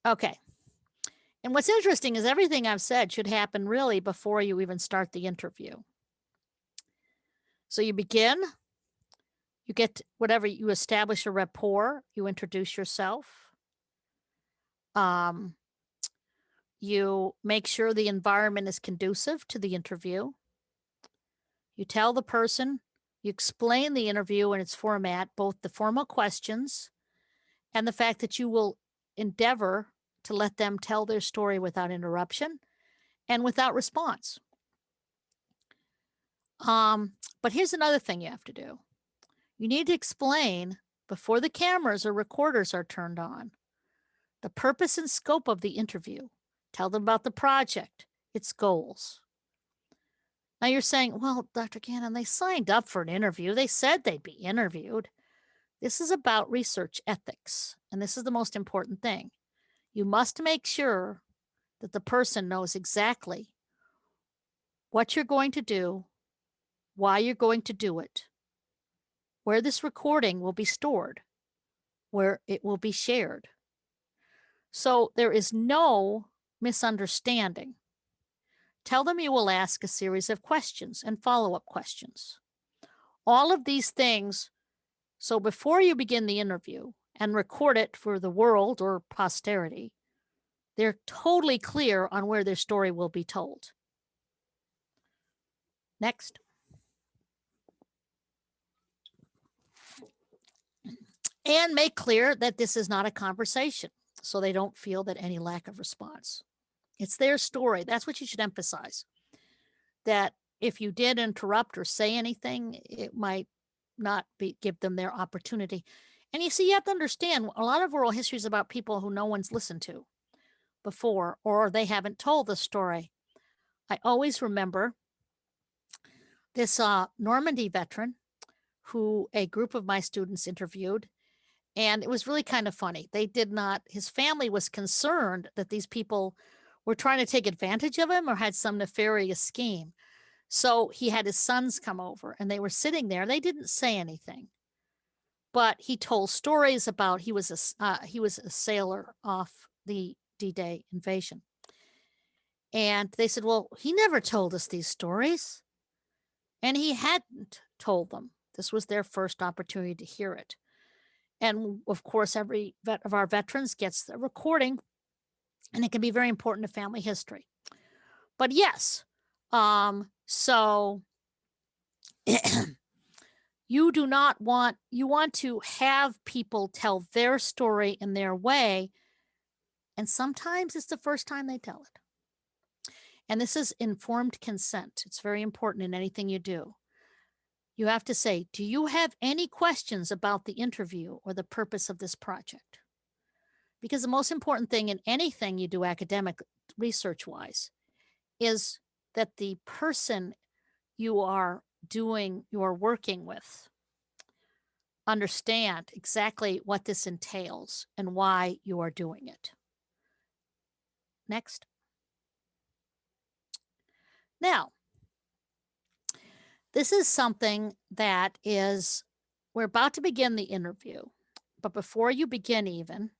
Okay. And what's interesting is everything I've said should happen really before you even start the interview. So you begin, you get whatever, you establish a rapport, you introduce yourself. You make sure the environment is conducive to the interview. You tell the person, you explain the interview and its format, both the formal questions and the fact that you will endeavor to let them tell their story without interruption and without response. But here's another thing you have to do. You need to explain before the cameras or recorders are turned on the purpose and scope of the interview. Tell them about the project, its goals. Now you're saying, well, Dr. Gannon, they signed up for an interview. They said they'd be interviewed. This is about research ethics, and this is the most important thing. You must make sure that the person knows exactly what you're going to do, why you're going to do it, where this recording will be stored, where it will be shared. So there is no misunderstanding. Tell them you will ask a series of questions and follow-up questions. All of these things, so before you begin the interview and record it for the world or posterity, they're totally clear on where their story will be told. Next. And make clear that this is not a conversation, so they don't feel that any lack of response. It's their story. That's what you should emphasize. That if you did interrupt or say anything, it might not give them their opportunity. And you see, you have to understand, a lot of oral history is about people who no one's listened to before, or they haven't told the story. I always remember this Normandy veteran who a group of my students interviewed. And it was really kind of funny. His family was concerned that these people were trying to take advantage of him or had some nefarious scheme. So he had his sons come over and they were sitting there. They didn't say anything, but he told stories about he was a sailor off the D-Day invasion. And they said, well, he never told us these stories. And he hadn't told them. This was their first opportunity to hear it. And of course, every of our veterans gets a recording, and it can be very important to family history. But yes, so you want to have people tell their story in their way, and sometimes it's the first time they tell it. And this is informed consent. It's very important in anything you do. You have to say, do you have any questions about the interview or the purpose of this project? Because the most important thing in anything you do academic research wise is that the person you are working with understand exactly what this entails and why you are doing it. Next. Now, this is something that we're about to begin the interview, but before you begin even,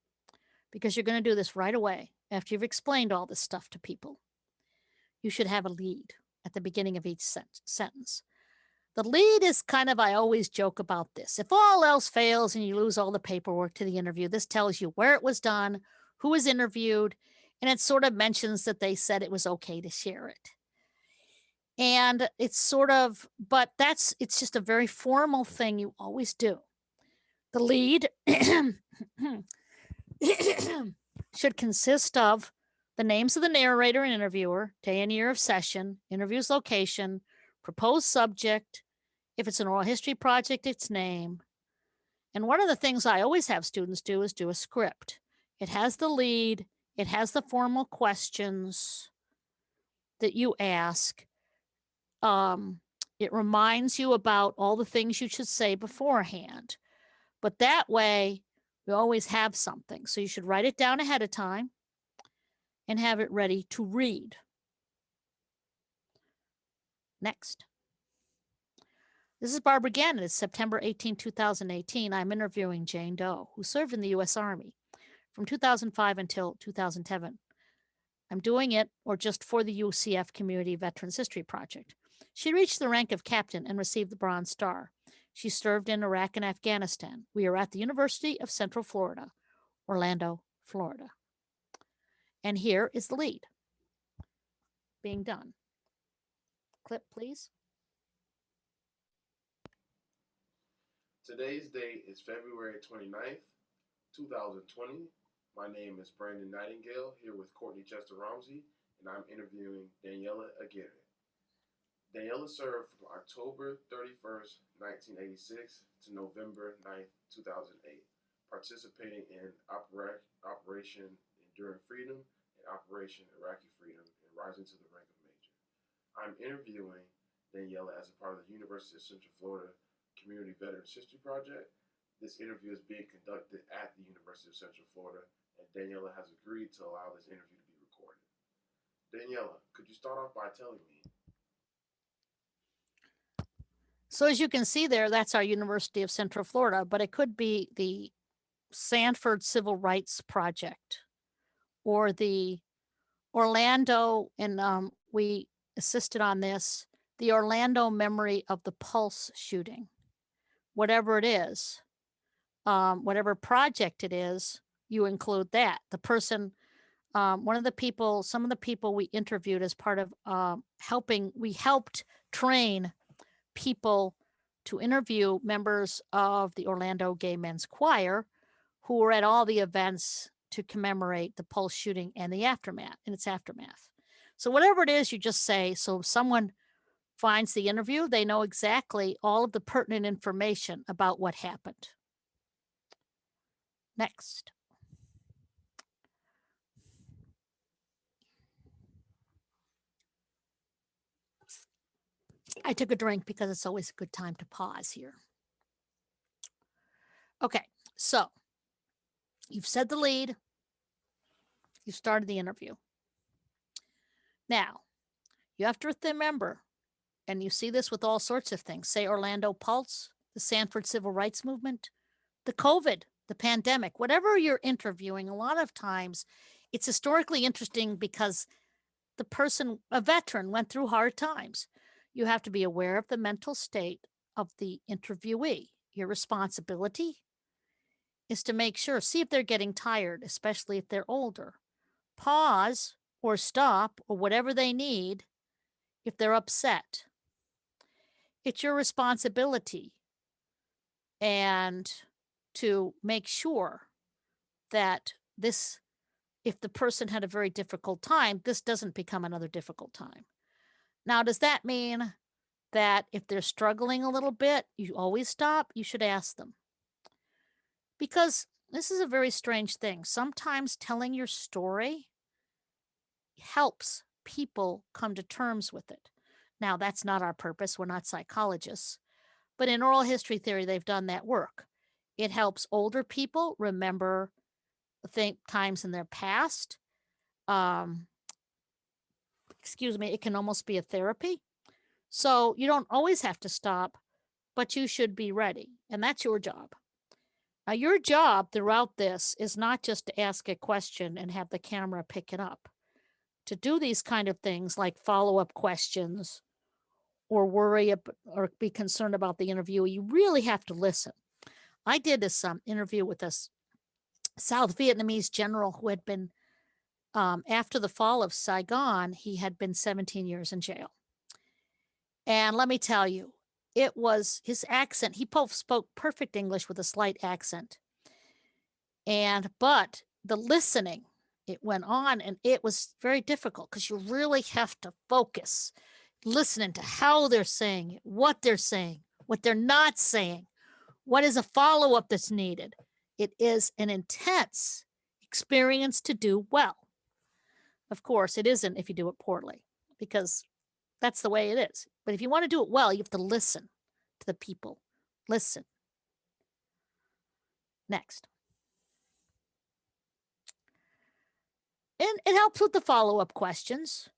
because you're going to do this right away after you've explained all this stuff to people, you should have a lead at the beginning of each sentence. The lead is kind of, I always joke about this. If all else fails and you lose all the paperwork to the interview, this tells you where it was done, who was interviewed, and it sort of mentions that they said it was okay to share it. And it's sort of, but it's just a very formal thing you always do. The lead should consist of the names of the narrator and interviewer, day and year of session, interview's location, proposed subject. If it's an oral history project, its name. And one of the things I always have students do is do a script. It has the lead, it has the formal questions that you ask. It reminds you about all the things you should say beforehand. But that way, you always have something. So you should write it down ahead of time and have it ready to read. Next. This is Barbara Gannon. It's September 18, 2018. I'm interviewing Jane Doe, who served in the U.S. Army from 2005 until 2007. I'm doing it, or just for the UCF Community Veterans History Project. She reached the rank of captain and received the Bronze Star. She served in Iraq and Afghanistan. We are at the University of Central Florida, Orlando, Florida. And here is the lead being done. Clip, please. Today's date is February 29th, 2020. My name is Brandon Nightingale, here with Courtney Chester-Romsey, and I'm interviewing Daniela Aguirre. Daniela served from October 31st, 1986 to November 9th, 2008, participating in Operation Enduring Freedom and Operation Iraqi Freedom and rising to the rank of major. I'm interviewing Daniela as a part of the University of Central Florida Community Veterans History Project. This interview is being conducted at the University of Central Florida, and Daniela has agreed to allow this interview to be recorded. Daniela, could you start off by telling me? So as you can see there, that's our University of Central Florida, but it could be the Sanford Civil Rights Project or the Orlando, and we assisted on this, the Orlando Memory of the Pulse shooting. Whatever it is, whatever project it is, you include that. The person, some of the people we interviewed as part of we helped train people to interview members of the Orlando Gay Men's Choir who were at all the events to commemorate the Pulse shooting and the aftermath and its aftermath. So whatever it is, you just say, so if someone finds the interview, they know exactly all of the pertinent information about what happened. Next. I took a drink because it's always a good time to pause here. Okay, so you've said the lead, you've started the interview. Now, you have to remember, and you see this with all sorts of things, say Orlando Pulse, the Sanford Civil Rights Movement, the COVID, the pandemic, whatever you're interviewing, a lot of times it's historically interesting because the person, a veteran, went through hard times. You have to be aware of the mental state of the interviewee. Your responsibility is to make sure, see if they're getting tired, especially if they're older. Pause or stop or whatever they need if they're upset. It's your responsibility and to make sure that this if the person had a very difficult time, this doesn't become another difficult time. Now, does that mean that if they're struggling a little bit, you always stop? You should ask them. Because this is a very strange thing. Sometimes telling your story helps people come to terms with it. Now, that's not our purpose. We're not psychologists. But in oral history theory, they've done that work. It helps older people remember times in their past. Um, excuse me, it can almost be a therapy. So you don't always have to stop, but you should be ready. And that's your job. Now, your job throughout this is not just to ask a question and have the camera pick it up. To do these kind of things like follow up questions or or be concerned about the interview, you really have to listen. I did this interview with a South Vietnamese general who had been, after the fall of Saigon, he had been 17 years in jail. And let me tell you, it was his accent. He spoke perfect English with a slight accent. But the listening, it went on and it was very difficult because you really have to focus, listening to how they're saying it, what they're not saying, what is a follow up that's needed. It is an intense experience to do well. Of course, it isn't if you do it poorly, because that's the way it is. But if you want to do it well, you have to listen to the people. Listen. Next. And it helps with the follow-up questions.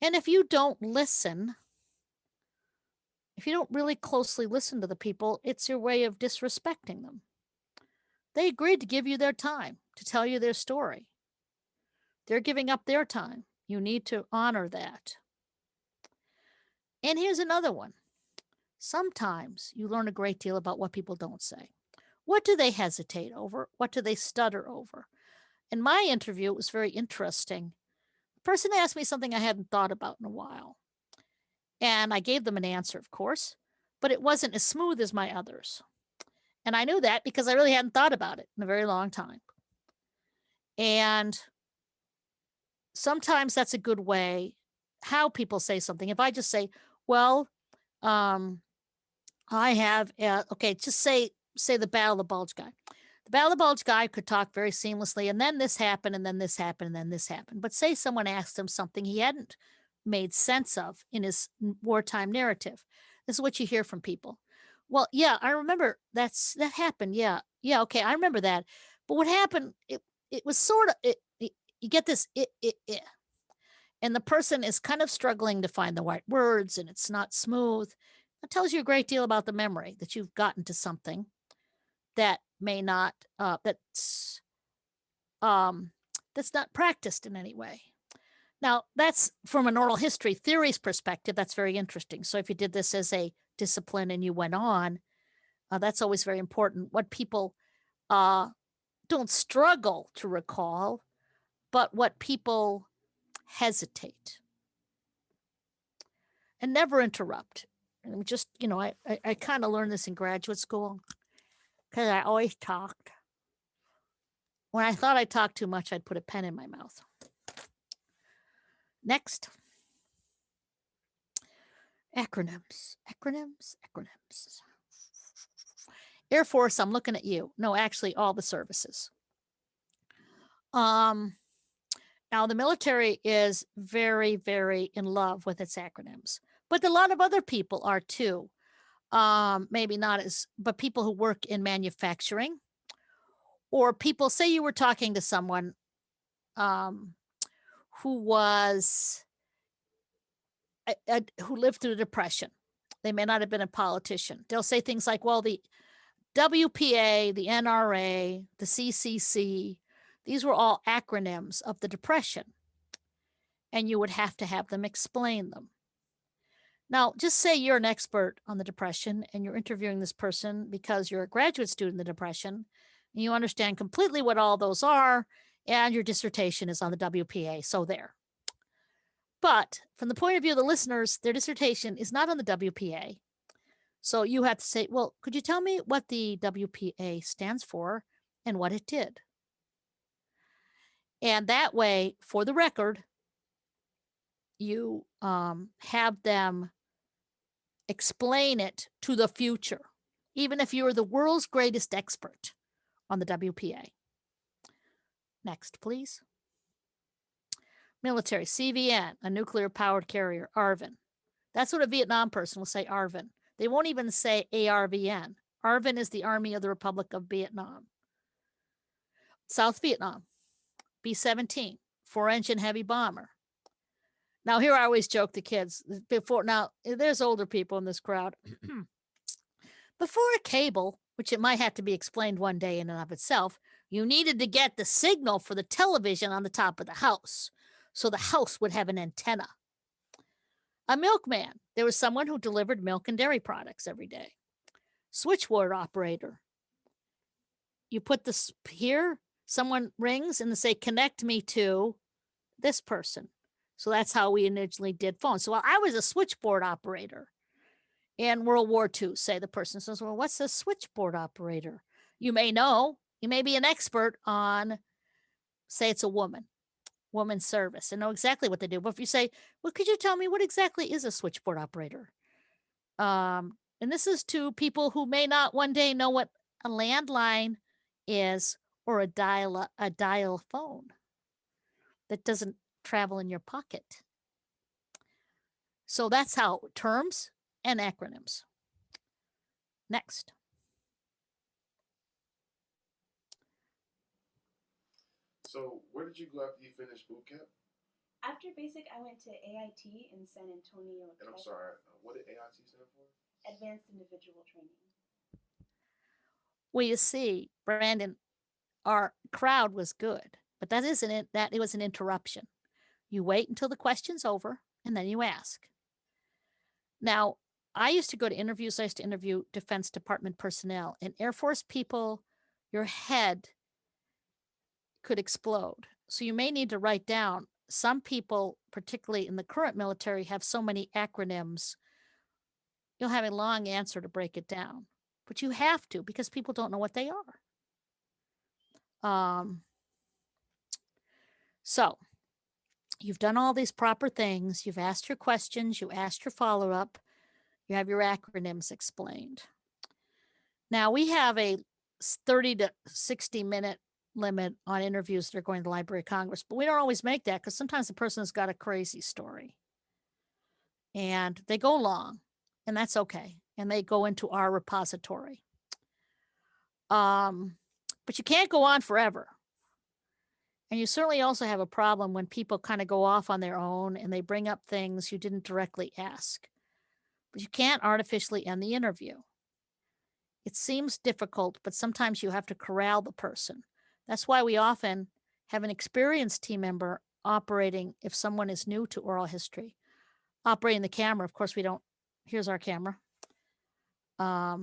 And if you don't listen, if you don't really closely listen to the people, it's your way of disrespecting them. They agreed to give you their time, to tell you their story. They're giving up their time. You need to honor that. And here's another one. Sometimes you learn a great deal about what people don't say. What do they hesitate over? What do they stutter over? In my interview, it was very interesting. The person asked me something I hadn't thought about in a while. And I gave them an answer, of course, but it wasn't as smooth as my others. And I knew that because I really hadn't thought about it in a very long time. And sometimes that's a good way how people say something. If I just say, well, I have, okay, just say the Battle of the Bulge guy. The Battle of the Bulge guy could talk very seamlessly, and then this happened, and then this happened, and then this happened. But say someone asked him something he hadn't made sense of in his wartime narrative. This is what you hear from people. Well, yeah, I remember that happened. Yeah, okay, I remember that. But what happened? It was sort of you get this and the person is kind of struggling to find the right words, and it's not smooth. That tells you a great deal about the memory, that you've gotten to something that may not that's not practiced in any way. Now, that's from an oral history theory's perspective. That's very interesting. So if you did this as a discipline and you went on, that's always very important. What people don't struggle to recall, but what people hesitate. And never interrupt. And just, I kind of learned this in graduate school because I always talked. When I thought I talked too much, I'd put a pen in my mouth. Next. Acronyms. Air Force, I'm looking at you. No, actually, all the services. Now, the military is very, very in love with its acronyms, but a lot of other people are too. Maybe not but people who work in manufacturing, or people, say you were talking to someone who was who lived through the Depression. They may not have been a politician. They'll say things like, well, the WPA, the NRA, the CCC, these were all acronyms of the Depression, and you would have to have them explain them. Now, just say you're an expert on the Depression and you're interviewing this person because you're a graduate student in the Depression, and you understand completely what all those are, and your dissertation is on the WPA, so there. But from the point of view of the listeners, their dissertation is not on the WPA. So you have to say, well, could you tell me what the WPA stands for and what it did? And that way, for the record, you have them explain it to the future, even if you are the world's greatest expert on the WPA. Next, please. Military, CVN, a nuclear powered carrier, ARVN. That's what a Vietnam person will say, ARVN. They won't even say ARVN. ARVN is the Army of the Republic of Vietnam. South Vietnam, B-17, 4-engine heavy bomber. Now, here I always joke the kids. Now, there's older people in this crowd. Before a cable, which it might have to be explained one day in and of itself, you needed to get the signal for the television on the top of the house, so the house would have an antenna. A milkman, there was someone who delivered milk and dairy products every day. Switchboard operator, you put this here, someone rings and they say, connect me to this person. So that's how we initially did phones. So I was a switchboard operator in World War II, say the person says, well, what's a switchboard operator? You may know, you may be an expert on, say it's a woman's service, and know exactly what they do. But if you say, well, could you tell me what exactly is a switchboard operator? And this is to people who may not one day know what a landline is or a dial phone that doesn't travel in your pocket. So that's how terms and acronyms. Next. So, where did you go after you finished boot camp? After basic, I went to AIT in San Antonio, And I'm Texas. sorry, what did AIT stand for? Advanced Individual Training. Well, you see, Brandon, our crowd was good, but that isn't it. That it was an interruption. You wait until the question's over, and then you ask. Now, I used to go to interviews. I used to interview Defense Department personnel, and Air Force people, your head could explode. So you may need to write down. Some people, particularly in the current military, have so many acronyms, you'll have a long answer to break it down. But you have to, because people don't know what they are. So you've done all these proper things. You've asked your questions. You asked your follow-up. You have your acronyms explained. Now, we have a 30 to 60-minute limit on interviews that are going to the Library of Congress, but we don't always make that because sometimes the person's got a crazy story. And they go long, and that's okay. And they go into our repository. But you can't go on forever. And you certainly also have a problem when people kind of go off on their own and they bring up things you didn't directly ask. But you can't artificially end the interview. It seems difficult, but sometimes you have to corral the person. That's why we often have an experienced team member operating, if someone is new to oral history, operating the camera. Of course, we don't, here's our camera. But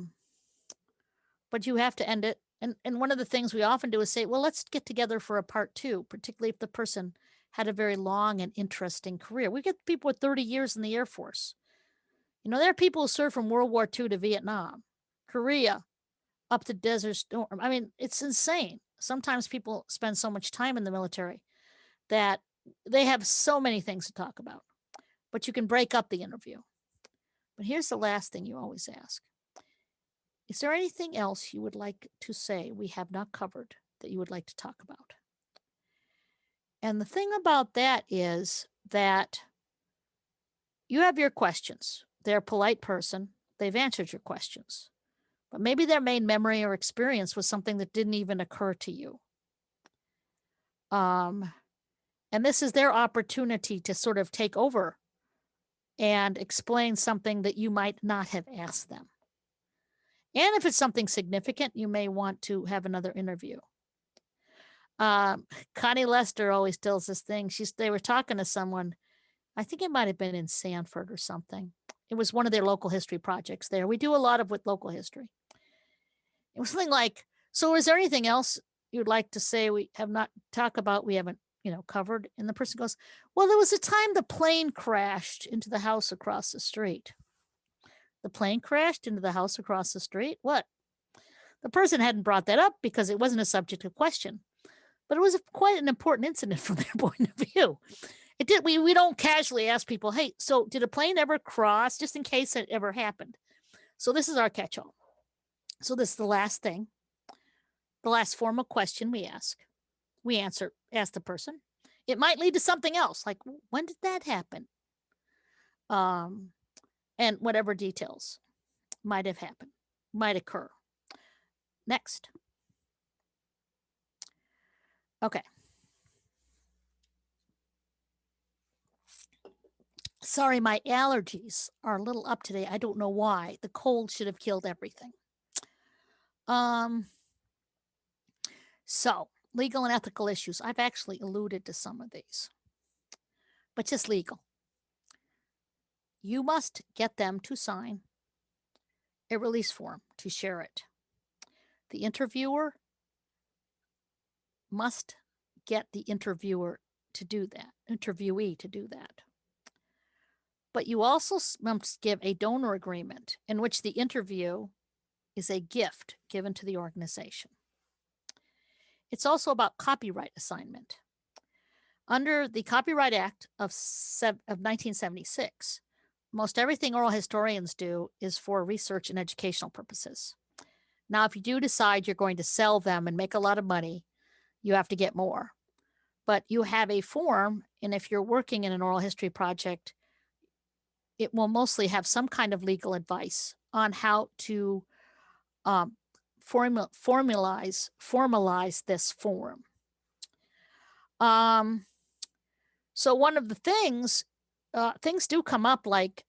you have to end it. And one of the things we often do is say, well, let's get together for a part 2, particularly if the person had a very long and interesting career. We get people with 30 years in the Air Force. You know, there are people who served from World War II to Vietnam, Korea, up to Desert Storm. I mean, it's insane. Sometimes people spend so much time in the military that they have so many things to talk about. But you can break up the interview. But here's the last thing you always ask. Is there anything else you would like to say we have not covered that you would like to talk about? And the thing about that is that you have your questions. They're a polite person. They've answered your questions. But maybe their main memory or experience was something that didn't even occur to you. And this is their opportunity to sort of take over and explain something that you might not have asked them. And if it's something significant, you may want to have another interview. Connie Lester always tells this thing. They were talking to someone, I think it might have been in Sanford or something. It was one of their local history projects there. We do a lot with local history. It was something like, so is there anything else you'd like to say we have not talked about, we haven't, covered? And the person goes, well, there was a time the plane crashed into the house across the street. The plane crashed into the house across the street? What? The person hadn't brought that up because it wasn't a subject of question. but it was quite an important incident from their point of view. It did. We don't casually ask people, hey, so did a plane ever cross, just in case it ever happened? So this is our catch-all. So this is the last thing, the last formal question we ask. We ask the person. It might lead to something else, like when did that happen? And whatever details might have happened, might occur. Next. Okay. Sorry, my allergies are a little up today. I don't know why. The cold should have killed everything. So, legal and ethical issues. I've actually alluded to some of these, but just legal. You must get them to sign a release form to share it. The interviewer must get the interviewee to do that. But you also must give a donor agreement in which the interview is a gift given to the organization. It's also about copyright assignment. Under the Copyright Act of 1976, most everything oral historians do is for research and educational purposes. Now, if you do decide you're going to sell them and make a lot of money, you have to get more. But you have a form, and if you're working in an oral history project, it will mostly have some kind of legal advice on how to formalize this form. So one of the things do come up, like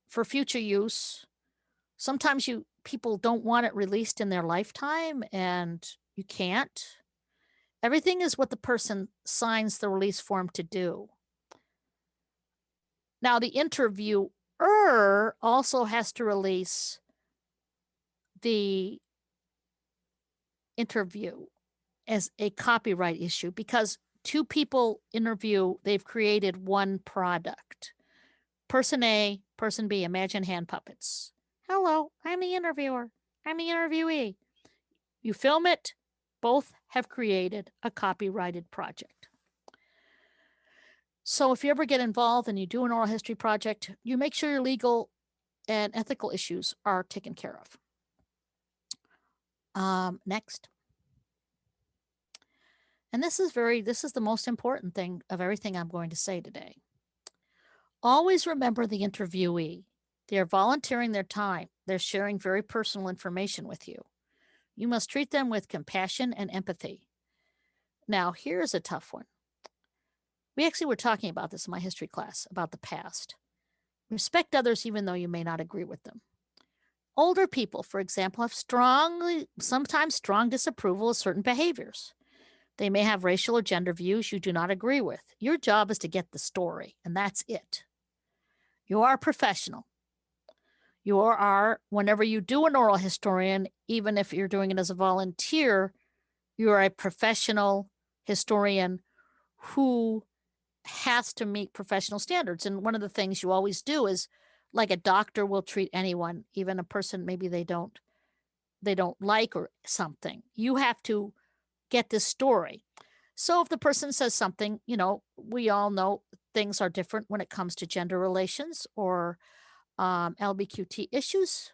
for future use. Sometimes people don't want it released in their lifetime, and you can't. Everything is what the person signs the release form to do. Now, the interviewer also has to release the interview as a copyright issue, because two people interview, they've created one product. Person A, person B, imagine hand puppets. Hello, I'm the interviewer. I'm the interviewee. You film it, both have created a copyrighted project. So if you ever get involved and you do an oral history project, you make sure your legal and ethical issues are taken care of. Next. And this is the most important thing of everything I'm going to say today. Always remember the interviewee. They are volunteering their time. They're sharing very personal information with you. You must treat them with compassion and empathy. Now, here's a tough one. We actually were talking about this in my history class, about the past. Respect others even though you may not agree with them. Older people, for example, have sometimes strong disapproval of certain behaviors. They may have racial or gender views you do not agree with. Your job is to get the story, and that's it. You are a professional. You are, whenever you do an oral historian, even if you're doing it as a volunteer, you are a professional historian who has to meet professional standards. And one of the things you always do is, like a doctor will treat anyone, even a person maybe they don't like or something. You have to get this story. So if the person says something, we all know things are different when it comes to gender relations or LGBTQ issues.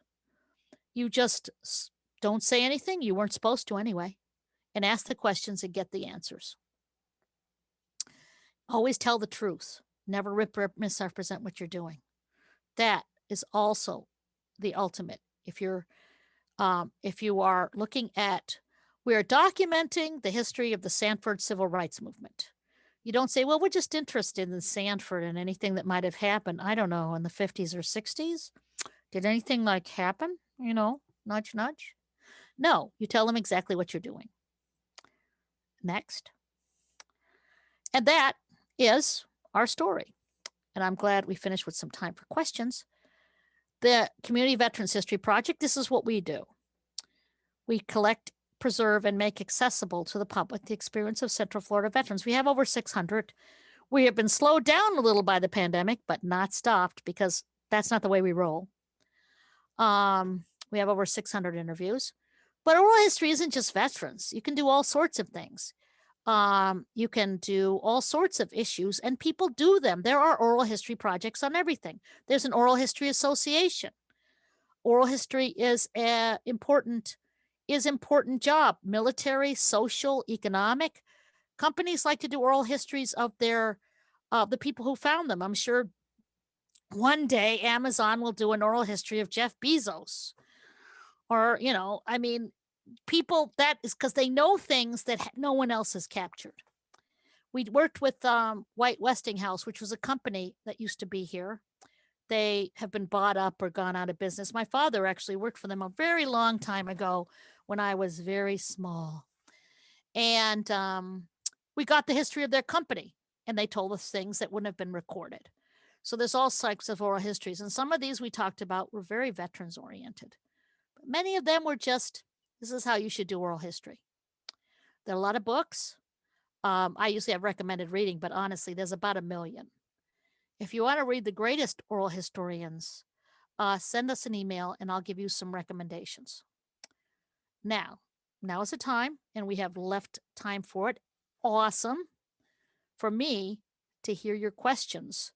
You just don't say anything. You weren't supposed to anyway. And ask the questions and get the answers. Always tell the truth. Never misrepresent what you're doing. That is also the ultimate. If you are looking at, we are documenting the history of the Sanford Civil Rights Movement. You don't say, well, we're just interested in Sanford and anything that might have happened, I don't know, in the 50s or 60s. Did anything like happen? Nudge, nudge. No, you tell them exactly what you're doing. Next. And that is our story. And I'm glad we finished with some time for questions. The Community Veterans History Project, this is what we do. We collect, preserve, and make accessible to the public the experience of Central Florida veterans. We have over 600. We have been slowed down a little by the pandemic, but not stopped, because that's not the way we roll. We have over 600 interviews. But oral history isn't just veterans. You can do all sorts of things. You can do all sorts of issues, and people do them. There are oral history projects on everything. There's an oral history association. Oral history is a important job, military, social, economic. Companies like to do oral histories of the people who found them. I'm sure one day Amazon will do an oral history of Jeff Bezos. Or, I mean, people, that is because they know things that no one else has captured. We worked with White Westinghouse, which was a company that used to be here. They have been bought up or gone out of business. My father actually worked for them a very long time ago when I was very small. And we got the history of their company, and they told us things that wouldn't have been recorded. So there's all types of oral histories. And some of these we talked about were very veterans oriented. But many of them were just, this is how you should do oral history. There are a lot of books. I usually have recommended reading, but honestly, there's about 1,000,000. If you want to read the greatest oral historians, send us an email and I'll give you some recommendations. Now is the time, and we have left time for it. Awesome for me to hear your questions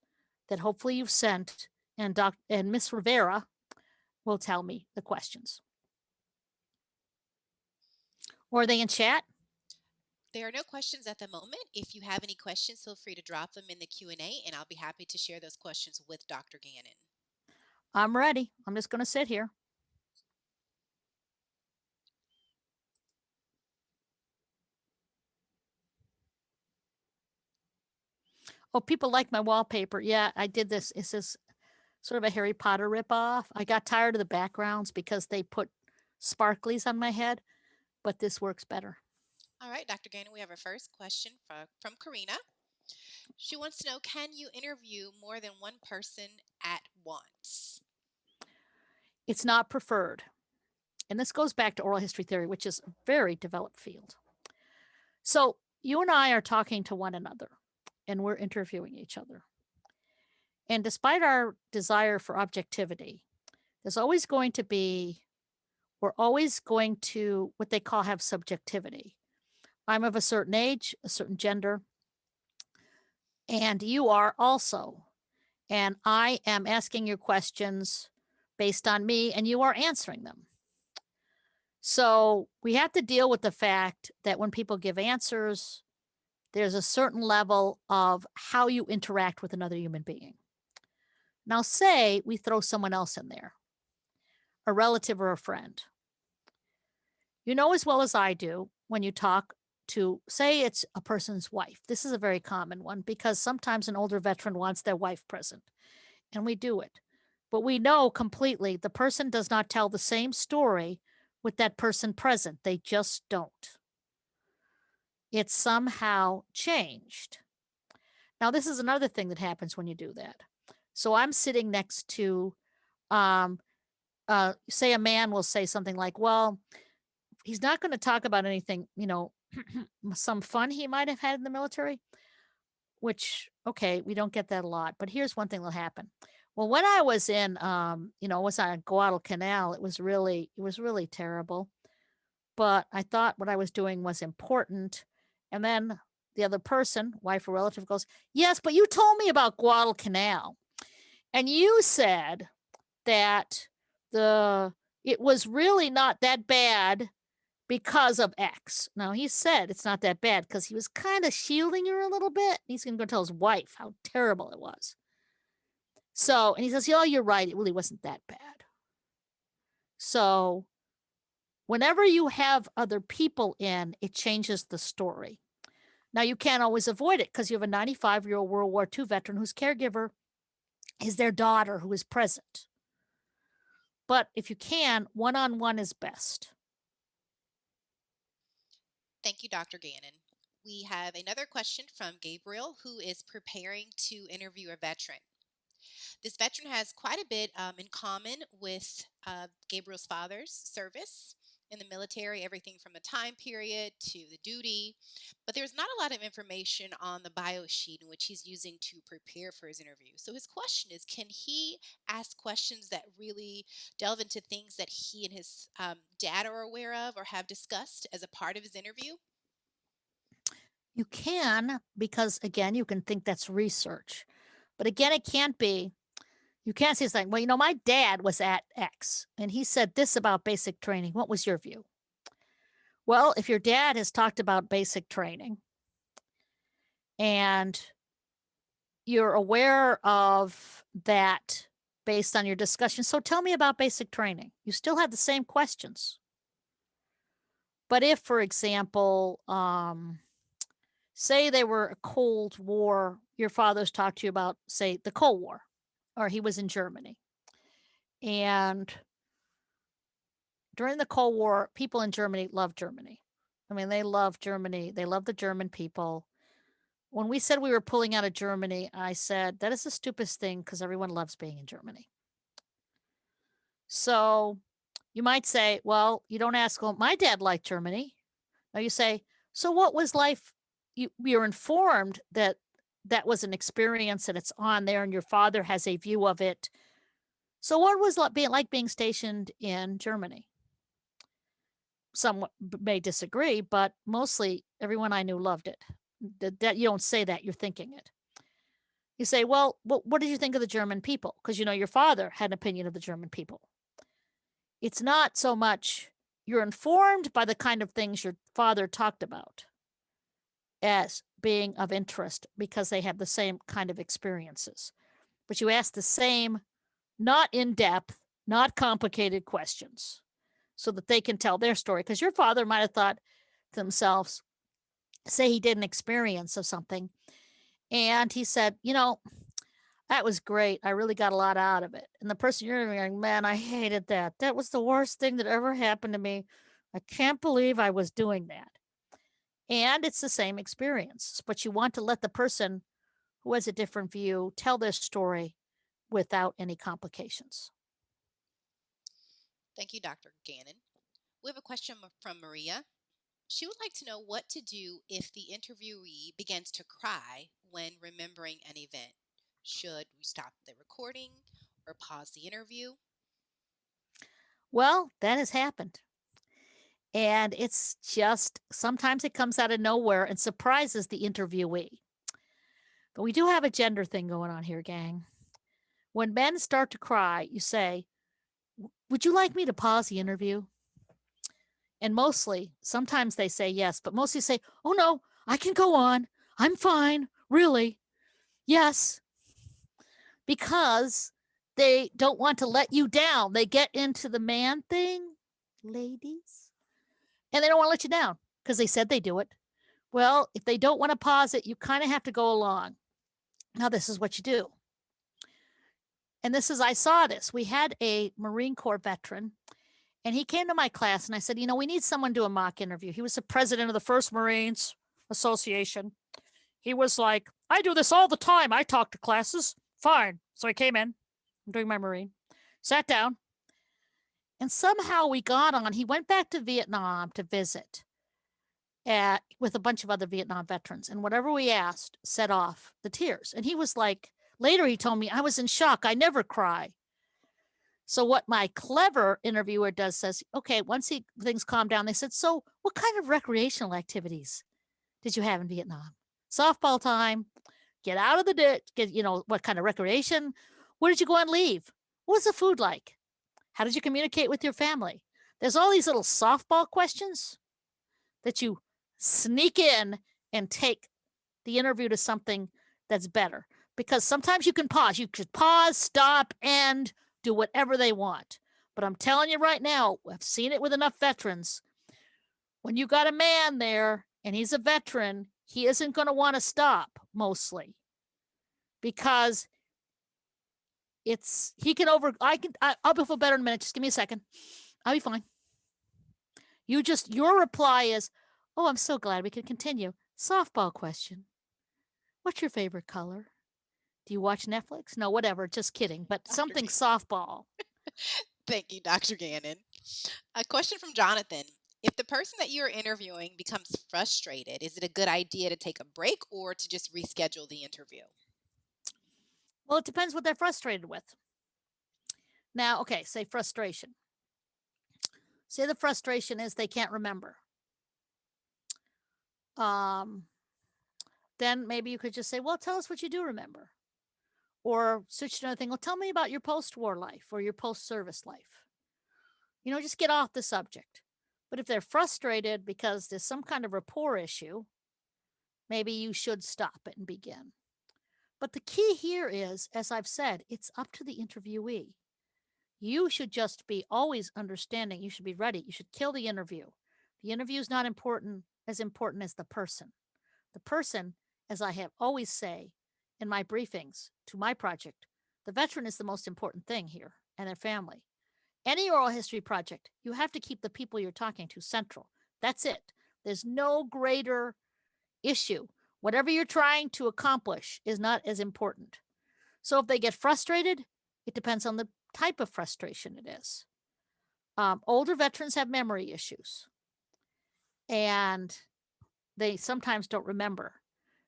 that hopefully you've sent, and Miss Rivera will tell me the questions. Or are they in chat? There are no questions at the moment. If you have any questions, feel free to drop them in the Q&A, and I'll be happy to share those questions with Dr. Gannon. I'm ready. I'm just going to sit here. Oh, people like my wallpaper. Yeah, I did this. It's this sort of a Harry Potter ripoff. I got tired of the backgrounds because they put sparklies on my head, but this works better. All right, Dr. Gannon, we have our first question from Karina. She wants to know, can you interview more than one person at once? It's not preferred. And this goes back to oral history theory, which is a very developed field. So you and I are talking to one another, and we're interviewing each other. And despite our desire for objectivity, there's always going to be, we're always going to, what they call, have subjectivity. I'm of a certain age, a certain gender, and you are also. And I am asking you questions based on me, and you are answering them. So we have to deal with the fact that when people give answers, there's a certain level of how you interact with another human being. Now, say we throw someone else in there, a relative or a friend. You know as well as I do when you talk to, say it's a person's wife. This is a very common one because sometimes an older veteran wants their wife present, and we do it. But we know completely the person does not tell the same story with that person present. They just don't. It's somehow changed. Now, this is another thing that happens when you do that. So I'm sitting next to, say a man will say something like, well, he's not going to talk about anything, some fun he might have had in the military, which, okay, we don't get that a lot. But here's one thing that'll happen. Well, when I was in, was on Guadalcanal, it was really terrible. But I thought what I was doing was important. And then the other person, wife or relative, goes, yes, but you told me about Guadalcanal. And you said that it was really not that bad because of X. Now, he said it's not that bad because he was kind of shielding her a little bit. He's going to go tell his wife how terrible it was. So, and he says, oh, you're right. It really wasn't that bad. So whenever you have other people in, it changes the story. Now, you can't always avoid it because you have a 95-year-old World War II veteran whose caregiver is their daughter who is present. But if you can, one-on-one is best. Thank you, Dr. Gannon. We have another question from Gabriel, who is preparing to interview a veteran. This veteran has quite a bit in common with Gabriel's father's service in the military, everything from the time period to the duty. But there's not a lot of information on the bio sheet in which he's using to prepare for his interview. So his question is, can he ask questions that really delve into things that he and his dad are aware of or have discussed as a part of his interview? You can, because again, you can think that's research. But again, it can't be. You can't say something, well, my dad was at X and he said this about basic training. What was your view? Well, if your dad has talked about basic training and you're aware of that based on your discussion, so tell me about basic training. You still have the same questions. But if, for example, say they were a Cold War, your father's talked to you about, say, the Cold War, or he was in Germany. And during the Cold War, people in Germany loved Germany. I mean, they loved Germany. They loved the German people. When we said we were pulling out of Germany, I said, that is the stupidest thing because everyone loves being in Germany. So you might say, well, you don't ask, well, my dad liked Germany. Now you say, so what was life? You're informed that that was an experience and it's on there and your father has a view of it. So what was being stationed in Germany? Some may disagree, but mostly everyone I knew loved it. That you don't say that, you're thinking it. You say, well, what did you think of the German people? Because your father had an opinion of the German people. It's not so much you're informed by the kind of things your father talked about as being of interest because they have the same kind of experiences. But you ask the same, not in depth, not complicated questions so that they can tell their story. Because your father might have thought to themselves, say he did an experience of something, and he said, that was great. I really got a lot out of it. And the person you're interviewing, man, I hated that. That was the worst thing that ever happened to me. I can't believe I was doing that. And it's the same experience, but you want to let the person who has a different view tell their story without any complications. Thank you, Dr. Gannon. We have a question from Maria. She would like to know what to do if the interviewee begins to cry when remembering an event. Should we stop the recording or pause the interview? Well, that has happened. And it's just sometimes it comes out of nowhere and surprises the interviewee. But we do have a gender thing going on here, gang. When men start to cry, you say, would you like me to pause the interview? And mostly, sometimes they say yes, but mostly say, oh no, I can go on. I'm fine, really. Yes. Because they don't want to let you down. They get into the man thing, ladies, and they don't want to let you down because they said they do it. Well, if they don't want to pause it, you kind of have to go along. Now, this is what you do. And I saw this. We had a Marine Corps veteran, and he came to my class, and I said, we need someone to do a mock interview. He was the president of the First Marines Association. He was like, I do this all the time. I talk to classes. Fine. So I came in. I'm doing my Marine. Sat down. And somehow we got on. He went back to Vietnam to visit with a bunch of other Vietnam veterans. And whatever we asked set off the tears. And he was like, later he told me, I was in shock. I never cry. So what my clever interviewer does says, okay, once things calmed down, they said, so what kind of recreational activities did you have in Vietnam? Softball time, get out of the ditch, what kind of recreation? Where did you go on leave? What was the food like? How did you communicate with your family? There's all these little softball questions that you sneak in and take the interview to something that's better. Because sometimes you can pause. You could pause, stop, end, do whatever they want. But I'm telling you right now, I've seen it with enough veterans. When you got a man there and he's a veteran, he isn't going to want to stop mostly because I'll feel better in a minute. Just give me a second. I'll be fine. Your reply is, oh, I'm so glad we can continue. Softball question. What's your favorite color? Do you watch Netflix? No, whatever. Just kidding. But something softball. Thank you, Dr. Gannon. A question from Jonathan. If the person that you're interviewing becomes frustrated, is it a good idea to take a break or to just reschedule the interview? Well, it depends what they're frustrated with. Now, okay, say frustration. Say the frustration is they can't remember. then maybe you could just say, well, tell us what you do remember. Or switch to another thing. Well, tell me about your post-war life or your post-service life. Just get off the subject. But if they're frustrated because there's some kind of rapport issue, maybe you should stop it and begin. But the key here is, as I've said, it's up to the interviewee. You should just be always understanding. You should be ready. You should kill the interview. The interview is not as important as the person. The person, as I have always say in my briefings to my project, the veteran is the most important thing here and their family. Any oral history project, you have to keep the people you're talking to central. That's it. There's no greater issue. Whatever you're trying to accomplish is not as important. So if they get frustrated, it depends on the type of frustration it is. Older veterans have memory issues, and they sometimes don't remember.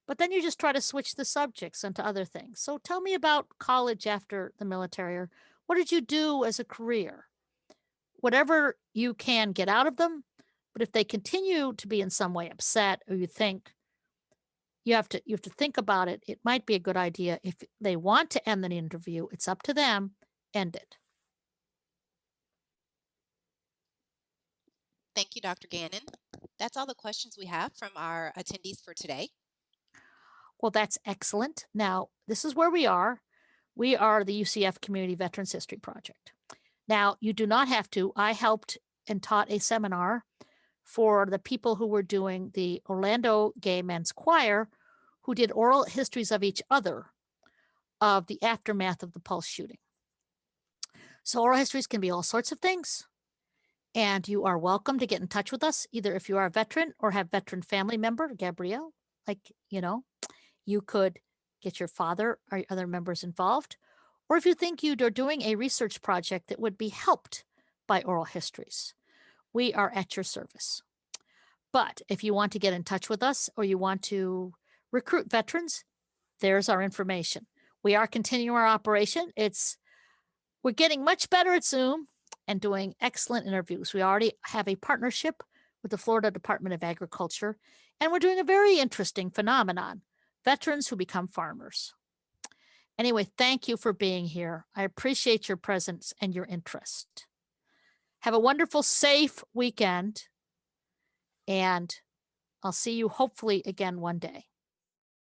But then you just try to switch the subjects into other things. So tell me about college after the military, or what did you do as a career? Whatever you can get out of them. But if they continue to be in some way upset, or you think you have to think about it, it might be a good idea. If they want to end the interview, it's up to them. End it. Thank you, Dr. Gannon. That's all the questions we have from our attendees for today. Well, that's excellent. Now, this is where we are. We are the UCF Community Veterans History Project. Now, you do not have to. I helped and taught a seminar for the people who were doing the Orlando Gay Men's Choir, who did oral histories of each other of the aftermath of the Pulse shooting. So oral histories can be all sorts of things. And you are welcome to get in touch with us, either if you are a veteran or have veteran family member, Gabrielle, you could get your father or other members involved. Or if you think you are doing a research project that would be helped by oral histories, we are at your service. But if you want to get in touch with us or you want to recruit veterans, there's our information. We are continuing our operation. We're getting much better at Zoom and doing excellent interviews. We already have a partnership with the Florida Department of Agriculture, and we're doing a very interesting phenomenon, veterans who become farmers. Anyway, thank you for being here. I appreciate your presence and your interest. Have a wonderful, safe weekend, and I'll see you hopefully again one day.